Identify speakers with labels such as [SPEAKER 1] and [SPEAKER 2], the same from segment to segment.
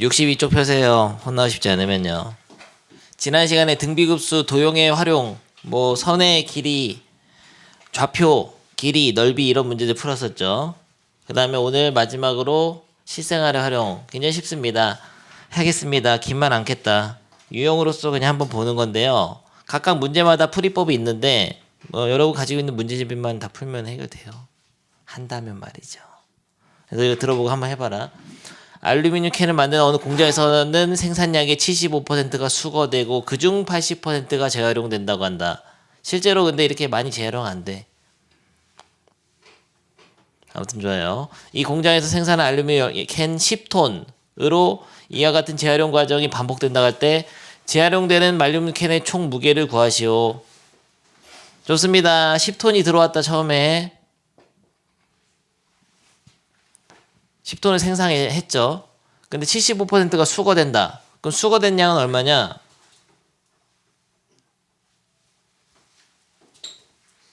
[SPEAKER 1] 62쪽 펴세요. 혼나고 싶지 않으면요. 지난 시간에 등비급수 도형의 활용, 뭐 선의 길이, 좌표, 길이, 넓이 이런 문제들 풀었었죠. 그 다음에 오늘 마지막으로 실생활의 활용. 굉장히 쉽습니다. 하겠습니다. 긴말 않겠다. 유형으로서 그냥 한번 보는 건데요. 각각 문제마다 풀이법이 있는데 뭐 여러분 가지고 있는 문제집만 다 풀면 해결돼요. 한다면 말이죠. 그래서 이거 들어보고 한번 해봐라. 알루미늄 캔을 만드는 어느 공장에서는 생산량의 75%가 수거되고 그중 80%가 재활용된다고 한다. 실제로 근데 이렇게 많이 재활용 안 돼. 아무튼 좋아요. 이 공장에서 생산한 알루미늄 캔 10톤으로 이와 같은 재활용 과정이 반복된다고 할 때 재활용되는 알루미늄 캔의 총 무게를 구하시오. 좋습니다. 10톤이 들어왔다 처음에. 10톤을 생산했죠. 근데 75%가 수거된다. 그럼 수거된 양은 얼마냐?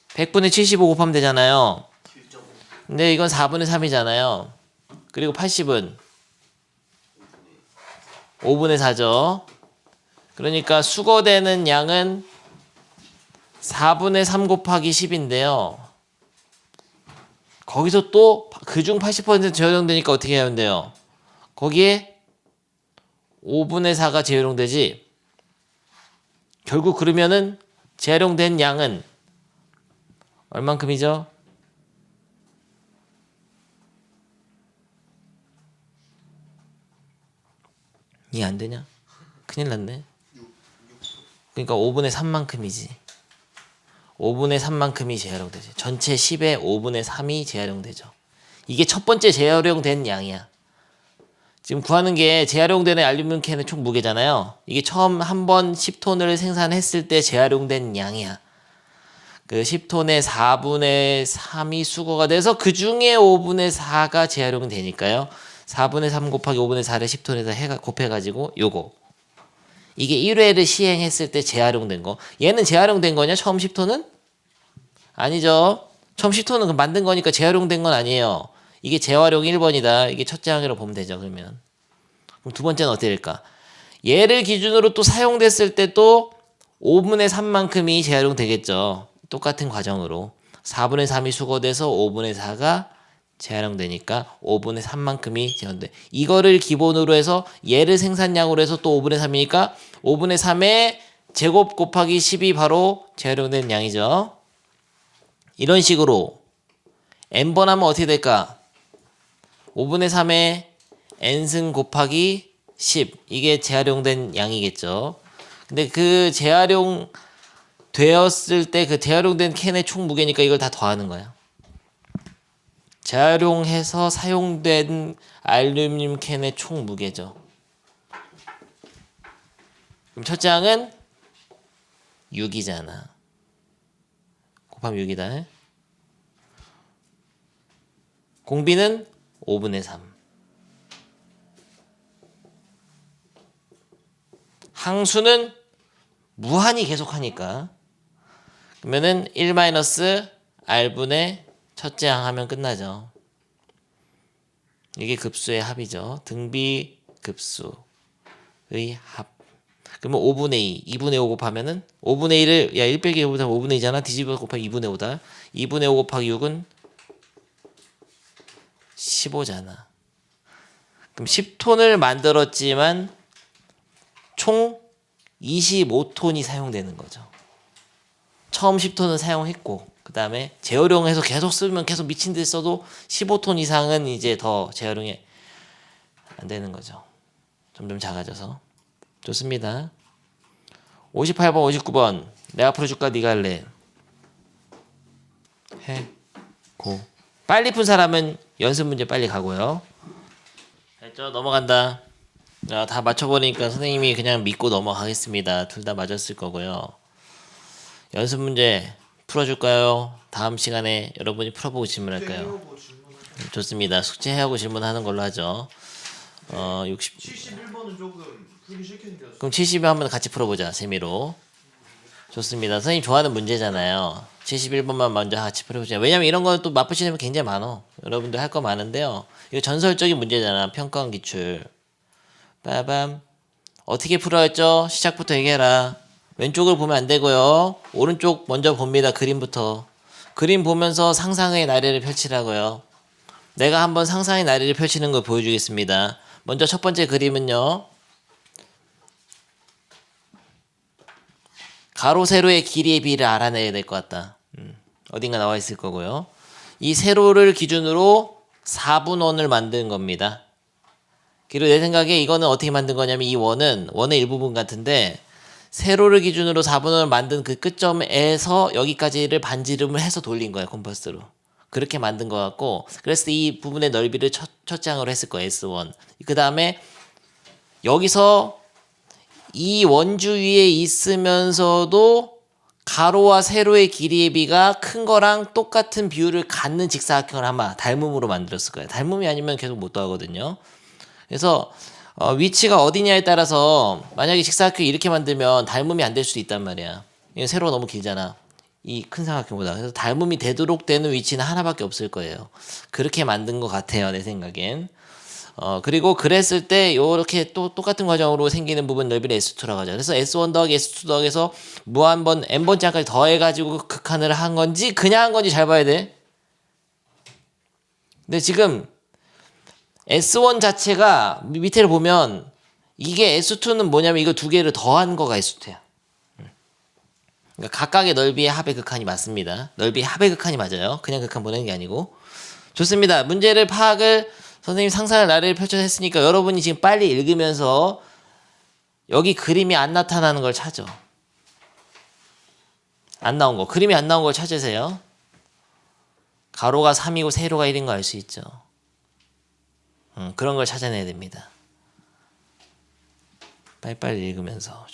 [SPEAKER 1] 100분의 75 곱하면 되잖아요. 근데 이건 4분의 3이잖아요. 그리고 80은 5분의 4죠. 그러니까 수거되는 양은 4분의 3 곱하기 10인데요. 거기서 또 그중 80% 재활용되니까 어떻게 해야 돼요? 거기에 5분의 4가 재활용되지. 결국 그러면은 재활용된 양은 얼만큼이죠? 이해 안 되냐? 큰일 났네. 그러니까 5분의 3만큼이지. 5분의 3만큼이 재활용되죠. 전체 10의 5분의 3이 재활용되죠. 이게 첫 번째 재활용된 양이야. 지금 구하는 게 재활용되는 알루미늄 캔의 총 무게잖아요. 이게 처음 한 번 10톤을 생산했을 때 재활용된 양이야. 그 10톤의 4분의 3이 수거가 돼서 그 중에 5분의 4가 재활용되니까요. 4분의 3 곱하기 5분의 4를 10톤에서 곱해가지고 요거. 이게 1회를 시행했을 때 재활용된 거. 얘는 재활용된 거냐? 처음 10톤은? 아니죠. 처음 10톤은 만든 거니까 재활용된 건 아니에요. 이게 재활용 1번이다. 이게 첫째 항으로 보면 되죠. 그러면. 그럼 두 번째는 어떻게 될까? 얘를 기준으로 또 사용됐을 때 또 5분의 3만큼이 재활용되겠죠. 똑같은 과정으로. 4분의 3이 수거돼서 5분의 4가 재활용되니까 5분의 3만큼이 재활용돼. 이거를 기본으로 해서 얘를 생산량으로 해서 또 5분의 3이니까 5분의 3의 제곱 곱하기 10이 바로 재활용된 양이죠. 이런 식으로 n번 하면 어떻게 될까? 5분의 3의 n승 곱하기 10. 이게 재활용된 양이겠죠. 근데 그 재활용 되었을 때 그 재활용된 캔의 총 무게니까 이걸 다 더하는 거야. 재활용해서 사용된 알루미늄 캔의 총 무게죠. 그럼 첫째 항은 6이잖아. 곱하면 6이다. 공비는 5분의 3. 항수는 무한히 계속하니까 그러면은 1-R분의 첫째 항 하면 끝나죠. 이게 급수의 합이죠. 등비 급수의 합. 그러면 5분의 2, 2분의 5 곱하면은 5분의 1을 1 빼기 5보다 5분의 2잖아. 뒤집어 곱하기 2분의 5다. 2분의 5 곱하기 6은 15잖아. 그럼 10톤을 만들었지만 총 25톤이 사용되는 거죠. 처음 10톤은 사용했고 그 다음에 재활용해서 계속 쓰면 계속 미친 듯이 써도 15톤 이상은 이제 더 재활용이 안 되는 거죠. 점점 작아져서. 좋습니다. 58번 59번 내가 풀어줄까 네가 할래? 고. 빨리 푼 사람은 연습 문제 빨리 가고요. 됐죠? 넘어간다. 다 맞춰보니까 선생님이 그냥 믿고 넘어가겠습니다. 둘 다 맞았을 거고요. 연습 문제 풀어줄까요? 다음 시간에 여러분이 풀어보고 질문할까요? 좋습니다. 숙제해하고 질문하는 걸로 하죠.
[SPEAKER 2] 71번은 조금 풀기 싫겠는데요.
[SPEAKER 1] 그럼 70에 한번 같이 풀어보자. 재미로. 좋습니다. 선생님 좋아하는 문제잖아요. 71번만 먼저 같이 풀어보자. 왜냐면 이런 거는 또 맛보시는 분 굉장히 많어. 여러분들 할 거 많은데요. 이거 전설적인 문제잖아. 평가원 기출. 빠밤. 어떻게 풀어야 했죠? 시작부터 얘기해라. 왼쪽을 보면 안 되고요. 오른쪽 먼저 봅니다. 그림부터. 그림 보면서 상상의 나래를 펼치라고요. 내가 한번 상상의 나래를 펼치는 걸 보여주겠습니다. 먼저 첫 번째 그림은요. 가로 세로의 길이의 비를 알아내야 될 것 같다. 어딘가 나와 있을 거고요. 이 세로를 기준으로 4분원을 만든 겁니다. 그리고 내 생각에 이거는 어떻게 만든 거냐면 이 원의 일부분 같은데 세로를 기준으로 4분원을 만든 그 끝점에서 여기까지를 반지름을 해서 돌린 거예요. 컴퍼스로. 그렇게 만든 것 같고 그래서 이 부분의 넓이를 첫 장으로 했을 거예요. S1. 그 다음에 여기서 이 원주 위에 있으면서도 가로와 세로의 길이의 비가 큰 거랑 똑같은 비율을 갖는 직사각형을 아마 닮음으로 만들었을 거예요. 닮음이 아니면 계속 못 더하거든요. 그래서 위치가 어디냐에 따라서 만약에 직사각형 이렇게 만들면 닮음이 안 될 수도 있단 말이야. 이거 세로가 너무 길잖아. 이 큰 삼각형보다. 그래서 닮음이 되도록 되는 위치는 하나밖에 없을 거예요. 그렇게 만든 것 같아요. 내 생각엔. 그리고 그랬을 때 요렇게 또 똑같은 과정으로 생기는 부분 넓이를 S2라고 하죠. 그래서 S1 더하기 S2 더하기해서 무한번 n번째 항까지 더해가지고 극한을 한 건지 그냥 한 건지 잘 봐야 돼. 근데 지금 S1 자체가 밑에를 보면 이게 S2는 뭐냐면 이거 두 개를 더한 거가 S2야. 그러니까 각각의 넓이의 합의 극한이 맞습니다. 넓이의 합의 극한이 맞아요. 그냥 극한 보내는 게 아니고. 좋습니다. 문제를 파악을 선생님 상상의 나래를 펼쳐서 했으니까 여러분이 지금 빨리 읽으면서 여기 그림이 안 나타나는 걸 찾아. 안 나온 거. 그림이 안 나온 걸 찾으세요. 가로가 3이고 세로가 1인 거 알 수 있죠. 그런 걸 찾아내야 됩니다. 빨리빨리 읽으면서.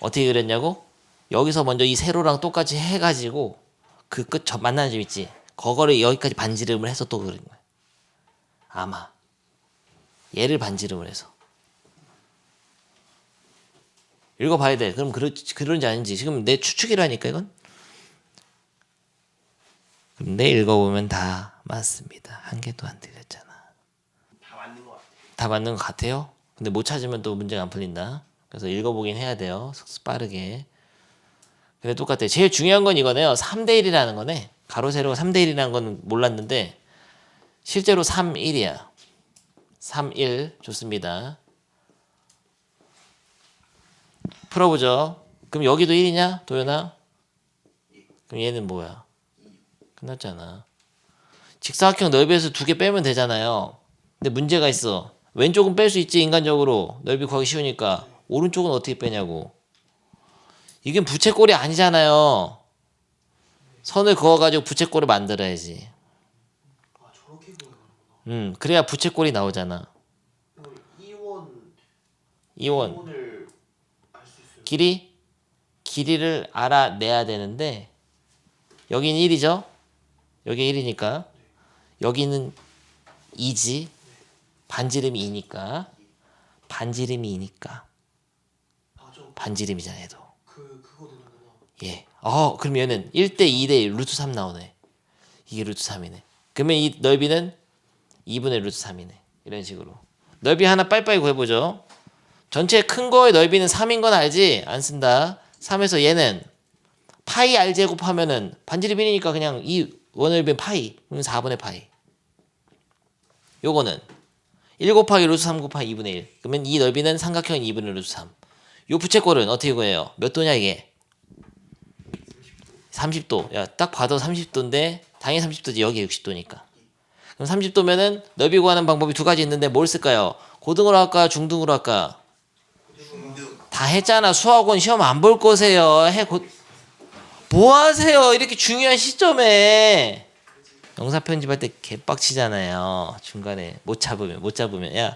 [SPEAKER 1] 어떻게 그렸냐고? 여기서 먼저 이 세로랑 똑같이 해가지고 그 끝 만나는 점 있지? 그거를 여기까지 반지름을 해서 또 그린 거야. 아마 얘를 반지름을 해서 읽어봐야 돼. 그럼 그런지 아닌지 지금 내 추측이라니까 이건. 근데 읽어보면 다 맞습니다. 한 개도 안 틀렸잖아.
[SPEAKER 2] 다 맞는 것 같아.
[SPEAKER 1] 다 맞는 것 같아요? 근데 못 찾으면 또 문제가 안 풀린다. 그래서 읽어보긴 해야 돼요. 빠르게. 근데 똑같아. 제일 중요한 건 이거네요. 3대 1이라는 거네. 가로 세로가 3대 1이라는 건 몰랐는데 실제로 3, 1이야. 3, 1 좋습니다. 풀어보죠. 그럼 여기도 1이냐? 도연아? 그럼 얘는 뭐야? 끝났잖아. 직사각형 넓이에서 두 개 빼면 되잖아요. 근데 문제가 있어. 왼쪽은 뺄 수 있지 인간적으로. 넓이 구하기 쉬우니까. 오른쪽은 어떻게 빼냐고. 이게 부채꼴이 아니잖아요. 선을 그어가지고 부채꼴을 만들어야지.
[SPEAKER 2] 아 저렇게 그려가는구나.
[SPEAKER 1] 그래야 부채꼴이 나오잖아.
[SPEAKER 2] 그럼 2원
[SPEAKER 1] 2원.
[SPEAKER 2] 2원을 알 수 있어요.
[SPEAKER 1] 길이를 알아내야 되는데 여긴 1이죠? 여기 1이니까 여기는 2지. 반지름이 2니까 반지름이 2니까
[SPEAKER 2] 맞아.
[SPEAKER 1] 반지름이잖아 얘도.
[SPEAKER 2] 그거 되는구나.
[SPEAKER 1] 예. 그럼 얘는 1대 2대 1 루트 3 나오네. 이게 루트 3이네. 그러면 이 넓이는 2분의 루트 3이네. 이런 식으로. 넓이 하나 빨리빨리 구해보죠. 전체 큰 거의 넓이는 3인 건 알지? 안 쓴다. 3에서 얘는 파이 r 제곱하면은 반지름 1이니까 그냥 이 원넓이는 파이. 그럼 4분의 파이. 요거는 1 곱하기 루트 3 곱하기 2분의 1. 그러면 이 넓이는 삼각형인 2분의 루트 3. 요 부채꼴은 어떻게 구해요? 몇 도냐 이게? 30도. 야, 딱 봐도 30도인데 당연히 30도지. 여기 60도니까. 그럼 30도면은 넓이 구하는 방법이 두 가지 있는데 뭘 쓸까요? 고등으로 할까? 중등으로 할까?
[SPEAKER 2] 중등.
[SPEAKER 1] 다 했잖아. 수학원 시험 안 볼 거세요. 뭐 하세요? 이렇게 중요한 시점에. 영상 편집할 때 개빡치잖아요. 중간에 못 잡으면. 야,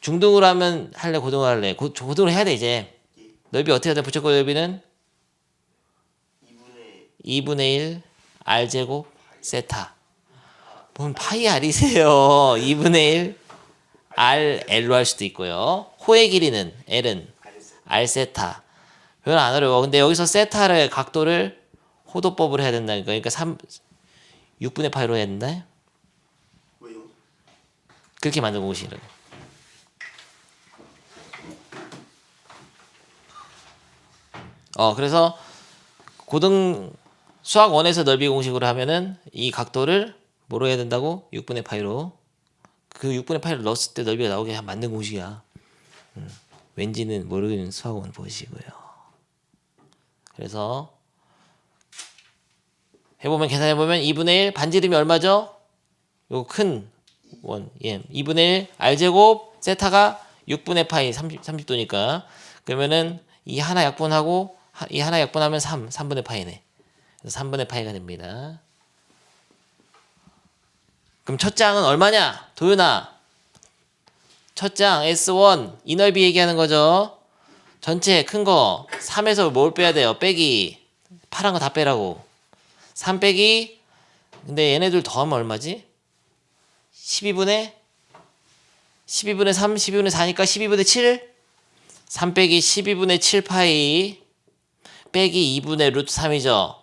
[SPEAKER 1] 중등으로 하면 할래? 고등으로 할래? 고등으로 해야 돼 이제. 넓이 어떻게 해야 돼? 부채꼴 넓이는 2분의 1 r 제곱 세타. 뭔 파이 r이세요. 2분의 1 r l로 할 수도 있고요. 호의 길이는 l은 r 세타. 별로 안 어려워. 근데 여기서 세타를 각도를 호도법으로 해야 된다니까. 그러니까 6분의 파이로 해야 된다.
[SPEAKER 2] 왜요?
[SPEAKER 1] 그렇게 만들고 오시라고. 그래서 고등 수학 1에서 넓이 공식으로 하면은 이 각도를 뭐로 해야 된다고? 6분의 파이로. 그 6분의 파이를 넣었을 때 넓이가 나오게 만든 공식이야. 왠지는 모르는 수학원 보시고요. 그래서 해보면 계산해보면 2분의 1 반지름이 얼마죠? 요거 큰 원. 예. 2분의 1 r제곱 세타가 6분의 파이 30도니까 그러면은 이 하나 약분하고 이 하나 약분하면 3분의 파이네. 그래서 3분의 파이가 됩니다. 그럼 첫 장은 얼마냐? 도윤아. 첫 장 S1 이 넓이 얘기하는 거죠. 전체 큰 거 3에서 뭘 빼야 돼요? 빼기. 파란 거 다 빼라고. 3 빼기. 근데 얘네들 더하면 얼마지? 12분의 3, 12분의 4니까 12분의 7. 3 빼기 12분의 7 파이 빼기 2분의 루트 3이죠.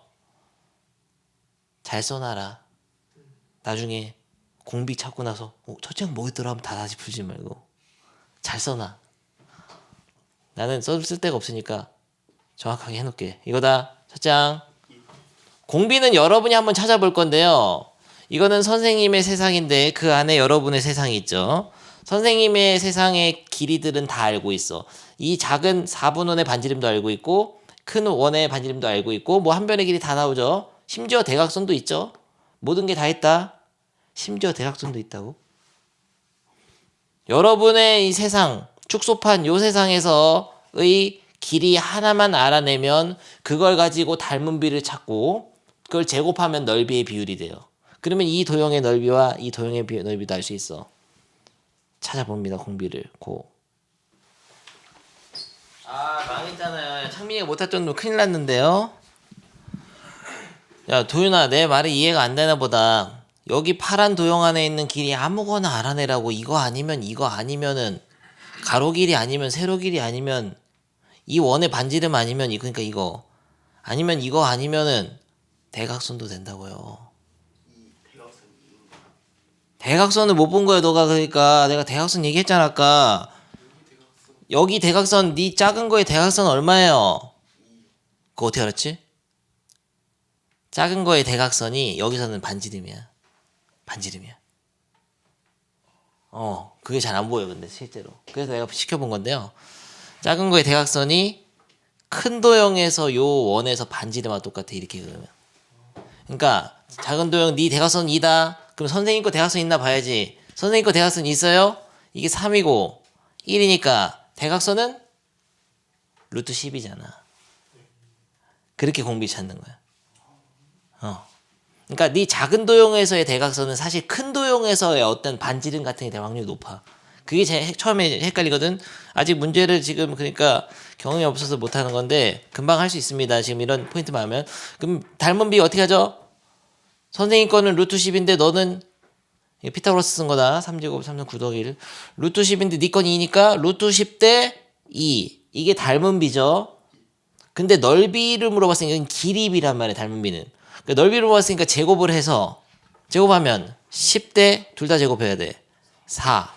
[SPEAKER 1] 잘 써놔라. 나중에 공비 찾고 나서 첫째 뭐였더라 하면 다 다시 풀지 말고 잘 써놔. 나는 쓸 데가 없으니까 정확하게 해놓을게. 이거다. 첫장. 공비는 여러분이 한번 찾아볼 건데요. 이거는 선생님의 세상인데 그 안에 여러분의 세상이 있죠. 선생님의 세상의 길이들은 다 알고 있어. 이 작은 4분원의 반지름도 알고 있고 큰 원의 반지름도 알고 있고 뭐 한 변의 길이 다 나오죠. 심지어 대각선도 있죠. 모든 게 다 있다. 심지어 대각선도 있다고. 여러분의 이 세상, 축소판 요 세상에서의 길이 하나만 알아내면 그걸 가지고 닮은 비를 찾고 그걸 제곱하면 넓이의 비율이 돼요. 그러면 이 도형의 넓이와 이 도형의 넓이도 알 수 있어. 찾아봅니다. 공비를. 망했잖아요. 창민이가 못할 정도로 큰일 났는데요. 야 도윤아, 내 말이 이해가 안 되나 보다. 여기 파란 도형 안에 있는 길이 아무거나 알아내라고. 이거 아니면 이거 아니면은 가로 길이 아니면 세로 길이 아니면 이 원의 반지름 아니면 그러니까 이거 아니면 이거 아니면은 대각선도 된다고요. 대각선을 못 본 거야 너가. 그러니까 내가 대각선 얘기했잖아 아까. 여기 대각선 네 작은 거의 대각선 얼마예요? 그거 어떻게 알았지? 작은 거의 대각선이 여기서는 반지름이야. 반지름이야. 그게 잘 안 보여 근데 실제로. 그래서 내가 시켜본 건데요. 작은 거의 대각선이 큰 도형에서 요 원에서 반지름과 똑같아. 이렇게 그러면. 그러니까 작은 도형 네 대각선 2다. 그럼 선생님 거 대각선 있나 봐야지. 선생님 거 대각선 있어요? 이게 3이고 1이니까 대각선은 루트 10이잖아. 그렇게 공비 찾는 거야. 그러니까 네 작은 도형에서의 대각선은 사실 큰 도형에서의 어떤 반지름 같은 게 될 확률이 높아. 그게 처음에 헷갈리거든. 아직 문제를 지금 그러니까 경험이 없어서 못하는 건데 금방 할 수 있습니다. 지금 이런 포인트만 하면. 그럼 닮은 비 어떻게 하죠? 선생님 거는 루트 10인데 너는 피타고라스 쓴 거다. 3제곱 3는 9 더하기 1. 루트 10인데 네 건 2니까 루트 10 대 2. 이게 닮은 비죠. 근데 넓이를 물어봤으니까 이건 길이 비란 말이야. 닮은 비는. 그러니까 넓이를 물어봤으니까 제곱을 해서 제곱하면 10대 둘 다 제곱해야 돼. 4.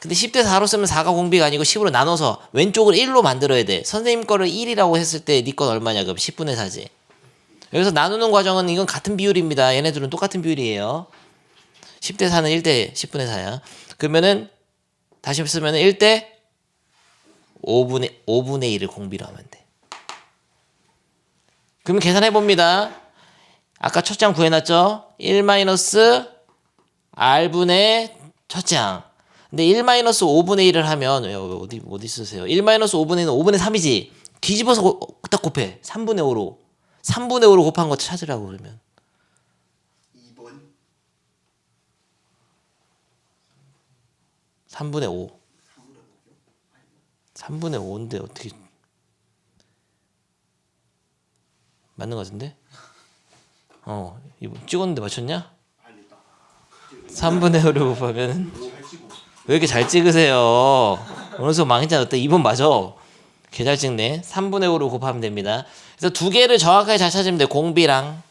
[SPEAKER 1] 근데 10대 4로 쓰면 4가 공비가 아니고 10으로 나눠서 왼쪽을 1로 만들어야 돼. 선생님 거를 1이라고 했을 때 네 건 얼마냐? 그럼 10분의 4지. 여기서 나누는 과정은 이건 같은 비율입니다. 얘네들은 똑같은 비율이에요. 10대 4는 1대 10분의 4야. 그러면은 다시 쓰면은 1대 5분의 1을 공비로 하면 돼. 그러면 계산해 봅니다. 아까 첫 장 구해놨죠? 1-r분의 첫 장. 근데 1-5분의 1을 하면 어디 쓰세요? 1-5분의 1은 5분의 3이지. 뒤집어서 딱 곱해. 3분의 5로. 3분의 5로 곱한 거 찾으라고 그러면.
[SPEAKER 2] 2번.
[SPEAKER 1] 3분의 5. 3분의 5인데 어떻게 맞는 거 같은데? 이거 찍었는데 맞췄냐? 3분의 5를 곱하면 왜 이렇게 잘 찍으세요? 어느 순간 망했잖아. 2번 맞아. 개 잘 찍네. 3분의 5로 곱하면 됩니다. 그래서 두 개를 정확하게 잘 찾으면 돼. 공비랑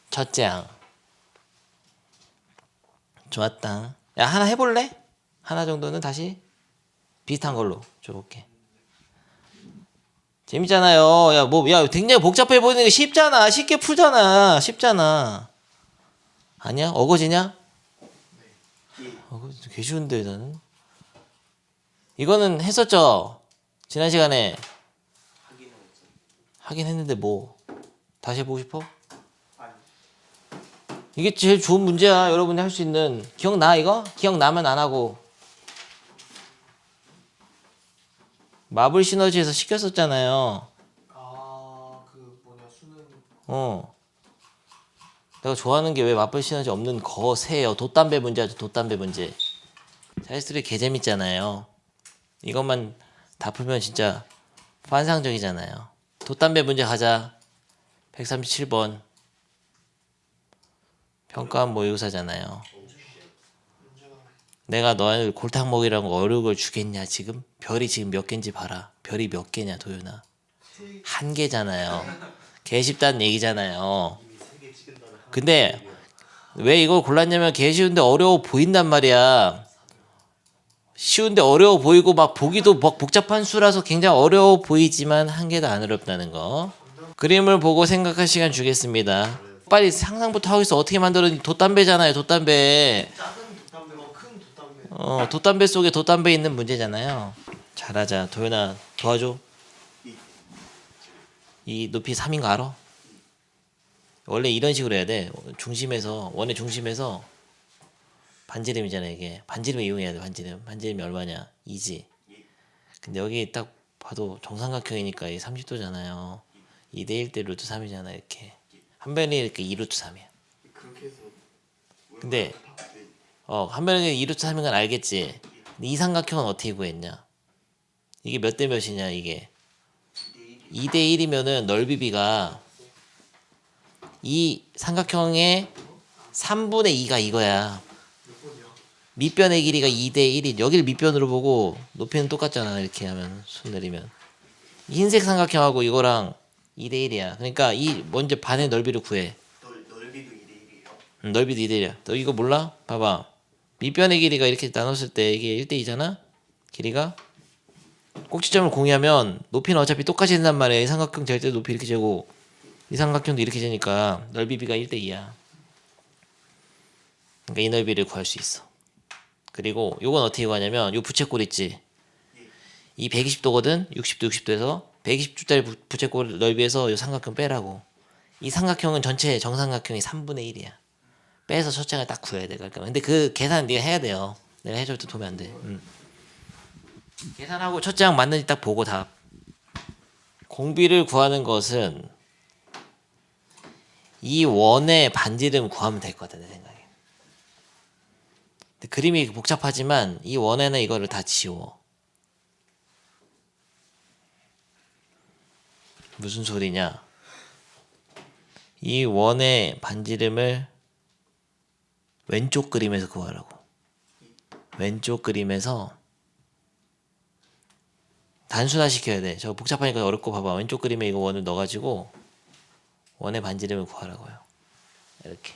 [SPEAKER 1] 첫째 항. 좋았다. 야 하나 해볼래? 하나 정도는 다시 비슷한 걸로 줘볼게. 재밌잖아요. 야 굉장히 복잡해 보이는 게 쉽잖아. 쉽게 풀잖아. 쉽잖아. 아니야? 어거지냐?
[SPEAKER 2] 예.
[SPEAKER 1] 개 쉬운데 나는. 이거는 했었죠. 지난 시간에
[SPEAKER 2] 하기는 없어.
[SPEAKER 1] 하긴 했는데 뭐 다시 해보고 싶어?
[SPEAKER 2] 아니.
[SPEAKER 1] 이게 제일 좋은 문제야. 여러분이 할 수 있는. 기억나 이거? 기억나면 안 하고. 마블 시너지에서 시켰었잖아요.
[SPEAKER 2] 그 뭐냐 수능.
[SPEAKER 1] 내가 좋아하는 게 왜 마블 시너지 없는 거세요. 돛담배 문제 하죠. 돛담배 문제. 자이스트리 개 재밌잖아요. 이것만 다 풀면 진짜 환상적이잖아요. 돛담배 문제 가자. 137번. 평가한 모의고사잖아요. 내가 너희들 골탕 먹이라고 어려울 주겠냐 지금? 별이 지금 몇 개인지 봐라. 별이 몇 개냐 도윤아. 한 개잖아요. 개 쉽다는 얘기잖아요.
[SPEAKER 2] 이미 3개 찍은 다음에 하나.
[SPEAKER 1] 근데 왜 이걸 골랐냐면 개 쉬운데 어려워 보인단 말이야. 쉬운데 어려워 보이고 막 보기도 막 복잡한 수라서 굉장히 어려워 보이지만 한 개도 안 어렵다는 거. 그림을 보고 생각할 시간 주겠습니다. 빨리 상상부터 하고 있어. 어떻게 만들었니? 돛담배잖아요. 돛담배.
[SPEAKER 2] 작은 돛담배와 큰 돛담배.
[SPEAKER 1] 돛담배 속에 돛담배 있는 문제잖아요. 잘하자. 도현아 도와줘. 이 높이 3인 거 알아? 원래 이런 식으로 해야 돼. 중심에서 원의 중심에서 반지름이잖아 이게. 반지름 이용해야 돼. 반지름이 얼마냐? 2지. 근데 여기 딱 봐도 정삼각형이니까 이 30도잖아요. 2대 1대 루트 3이잖아 이렇게. 한 변이 이렇게 2 루트 3이야.
[SPEAKER 2] 그렇게 해서.
[SPEAKER 1] 근데 한 변이 2 루트 3인 건 알겠지. 근데 이 삼각형은 어떻게 구했냐? 이게 몇 대 몇이냐 이게. 2대 1이면은 넓이 비가 이 삼각형의 3분의 2가 이거야. 밑변의 길이가 2대 1이. 여기를 밑변으로 보고 높이는 똑같잖아. 이렇게 하면 손 내리면 이 흰색 삼각형하고 이거랑 2대 1이야. 그러니까 이 먼저 반의 넓이를 구해.
[SPEAKER 2] 넓이도 2대 1이에요.
[SPEAKER 1] 넓이도 2대 1이야. 너 이거 몰라? 봐봐. 밑변의 길이가 이렇게 나눴을 때 이게 1대 2잖아. 길이가 꼭지점을 공유하면 높이는 어차피 똑같이 된단 말이야. 이 삼각형 될 때 높이 이렇게 재고 이 삼각형도 이렇게 재니까 넓이 비가 1대 2야. 그러니까 이 넓이를 구할 수 있어. 그리고 요건 어떻게 구하냐면 요 부채꼴 있지. 이 120도거든. 60도 60도에서 120도짜리 부채꼴 넓이에서 요 삼각형 빼라고. 이 삼각형은 전체 정삼각형이 3분의 1이야. 빼서 첫 장을 딱 구해야 돼. 그러니까 근데 그 계산 네가 해야 돼요. 내가 해줄 때 도면 안 돼. 계산하고 첫 장 맞는지 딱 보고 답. 공비를 구하는 것은 이 원의 반지름 구하면 될 것 같아 내 생각에. 근데 그림이 복잡하지만 이 원에는 이거를 다 지워. 무슨 소리냐? 이 원의 반지름을 왼쪽 그림에서 구하라고. 왼쪽 그림에서 단순화 시켜야 돼. 저거 복잡하니까 어렵고 봐봐. 왼쪽 그림에 이거 원을 넣어가지고 원의 반지름을 구하라고요. 이렇게.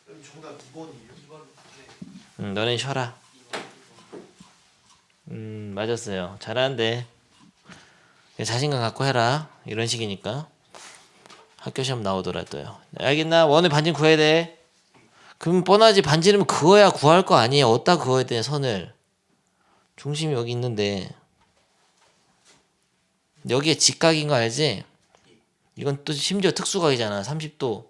[SPEAKER 2] 그럼 정답 2번이에요. 2번.
[SPEAKER 1] 너넨 쉬어라. 맞았어요. 잘하는데 자신감 갖고 해라. 이런 식이니까 학교 시험 나오더라도요. 알겠나? 원의 반지름 구해야 돼. 그럼 뻔하지. 반지름 그어야 구할 거 아니에요. 어디다 그어야 돼 선을. 중심이 여기 있는데 여기에 직각인 거 알지? 이건 또 심지어 특수각이잖아. 30도,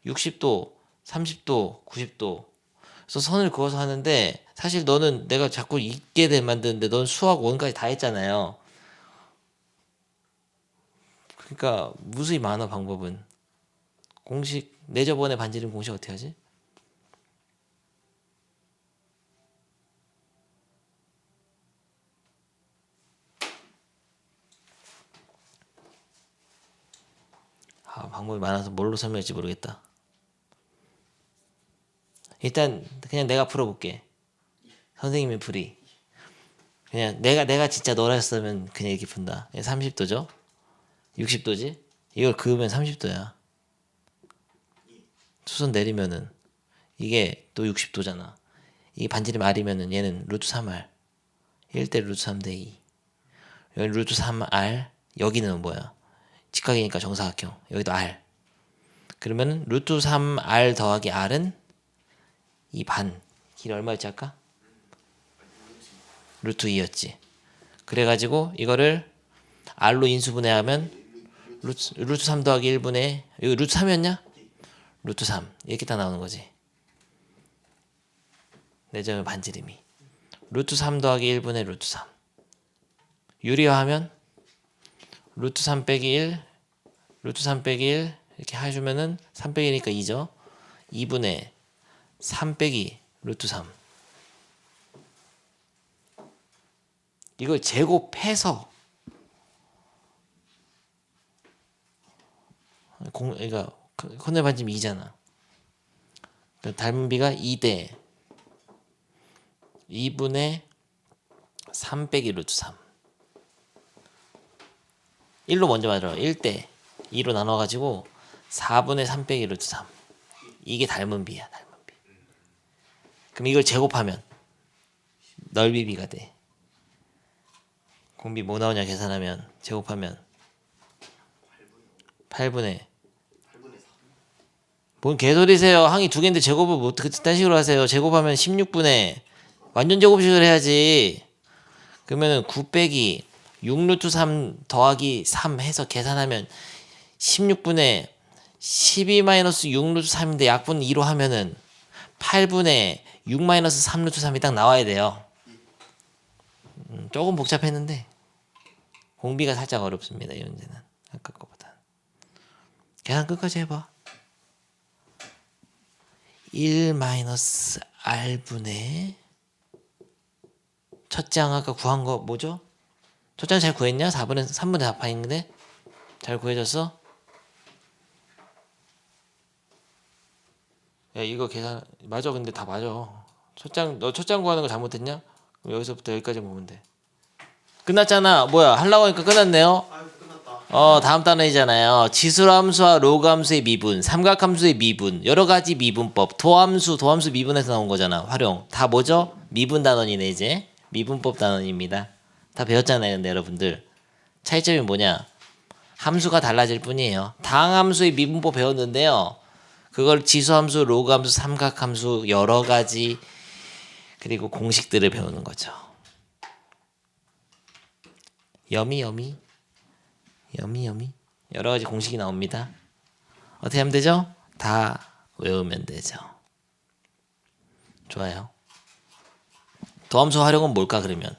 [SPEAKER 1] 60도, 30도, 90도. 그래서 선을 그어서 하는데 사실 너는 내가 자꾸 있게 돼 만드는데 넌 수학 원까지 다 했잖아요. 그러니까 무수히 많아 방법은. 공식 내 저번에 반지름 공식 어떻게 하지? 방법이 많아서 뭘로 설명할지 모르겠다. 일단 그냥 내가 풀어볼게. 선생님이 풀이. 그냥 내가 진짜 너랬으면 그냥 이렇게 푼다. 30도죠? 60도지? 이걸 그으면 30도야. 수선 내리면은 이게 또 60도잖아. 이게 반지름 R이면은 얘는 루트 3R. 1대 루트 3대 2. 여기 루트 3R 여기는 뭐야? 직각이니까 정사각형. 여기도 r. 그러면 루트 3r 더하기 r은 이 반. 길이 얼마였지 아까? 루트 2였지. 그래가지고 이거를 r로 인수분해하면 루트 3 더하기 1분의 이거 루트 3이었냐? 루트 3 이렇게 딱 나오는 거지. 내점의 반지름이 루트 3 더하기 1분의 루트 3 유리화하면 루트 3 빼기 1 루트 3 빼기 1 이렇게 해주면은 3 빼기니까 2죠. 2분의 3 빼기 루트 3 이걸 제곱해서 그러니까 컨의 반지름 2잖아. 그러니까 닮은 비가 2대 2분의 3 빼기 루트 3 1로 먼저 만들어. 1대 2로 나눠가지고 4분의 3 빼기 루트 3 이게 닮은 비야. 닮은 비. 그럼 이걸 제곱하면 넓이 비가 돼. 공비 뭐 나오냐 계산하면 제곱하면 8분의 뭔 개소리세요. 항이 두 개인데 제곱을 뭐 그딴 식으로 하세요. 제곱하면 16분의 완전 제곱식을 해야지. 그러면은 9 빼기 6루트 3 더하기 3 해서 계산하면 16분의 12 마이너스 6루트 3인데 약분 2로 하면은 8분의 6 마이너스 3루트 3이 딱 나와야 돼요. 조금 복잡했는데 공비가 살짝 어렵습니다. 이 문제는 아까 거보다. 계산 끝까지 해봐. 1 마이너스 r분의 첫째 항 아까 구한 거 뭐죠? 첫째 항 잘 구했냐? 4분의 3분의 4파인데 잘 구해졌어? 야 이거 계산 맞아. 근데 다 맞아. 너 첫째 항 구하는 거 잘못했냐? 그럼 여기서부터 여기까지 보면 돼. 끝났잖아. 뭐야 하려고 하니까 끝났네요.
[SPEAKER 2] 아유 끝났다.
[SPEAKER 1] 다음 단원이잖아요. 지수함수와 로그함수의 미분, 삼각함수의 미분, 여러 가지 미분법, 도함수 미분에서 나온 거잖아. 활용. 다 뭐죠? 미분 단원이네 이제. 미분법 단원입니다. 다 배웠잖아요. 근데 여러분들 차이점이 뭐냐? 함수가 달라질 뿐이에요. 다항함수의 미분법 배웠는데요. 그걸 지수함수, 로그함수, 삼각함수 여러 가지 그리고 공식들을 배우는 거죠. 여미 여러 가지 공식이 나옵니다. 어떻게 하면 되죠? 다 외우면 되죠. 좋아요. 도함수 활용은 뭘까 그러면?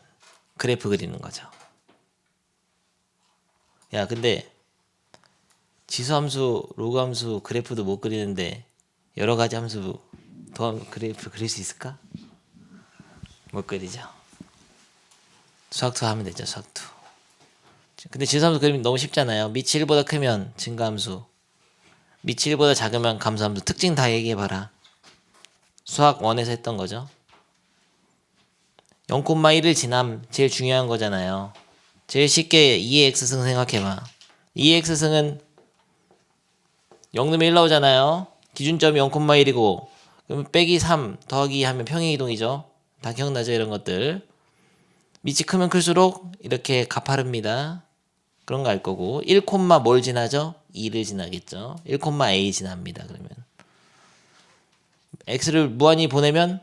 [SPEAKER 1] 그래프 그리는 거죠. 야 근데 지수함수, 로그함수 그래프도 못 그리는데 여러 가지 함수 그래프 그릴 수 있을까? 못 그리죠. 수학투 하면 되죠. 수학투. 근데 지수함수 그리면 너무 쉽잖아요. 밑이 1보다 크면 증가함수, 밑이 1보다 작으면 감소함수. 특징 다 얘기해봐라. 수학 1에서 했던 거죠. 0,1을 지남 제일 중요한 거잖아요. 제일 쉽게 2의 x승 생각해봐. 2의 x승은 0 넣으면 1 나오잖아요. 기준점이 0,1이고 그러면 빼기 3 더하기 하면 평행이동이죠. 다 기억나죠? 이런 것들. 밑이 크면 클수록 이렇게 가파릅니다. 그런 거 알 거고 1, 뭘 지나죠? 2를 지나겠죠. 1, a 지납니다. 그러면 x를 무한히 보내면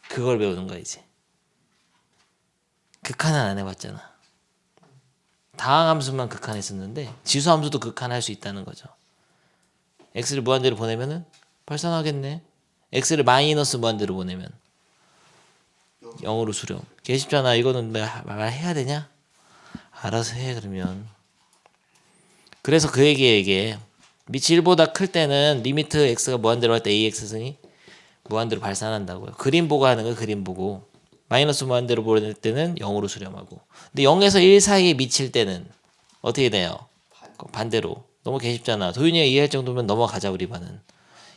[SPEAKER 1] 그걸 배우는 거야 이제. 극한은 안 해봤잖아. 다항함수만 극한했었는데 지수함수도 극한할 수 있다는 거죠. x를 무한대로 보내면은 발산하겠네. x를 마이너스 무한대로 보내면 0으로 수렴. 개 쉽잖아. 이거는 말해야 되냐? 알아서 해 그러면. 그래서 그 얘기에 이게 밑이 1보다 클 때는 리미트 x가 무한대로 할 때 ax승이 무한대로 발산한다고요. 그림 보고 하는 거 그림 보고. 마이너스 무한대로 보낼 때는 0으로 수렴하고. 근데 0에서 1 사이에 미칠 때는 어떻게 돼요? 반대로. 너무 개쉽잖아. 도윤이가 이해할 정도면 넘어가자 우리 반은.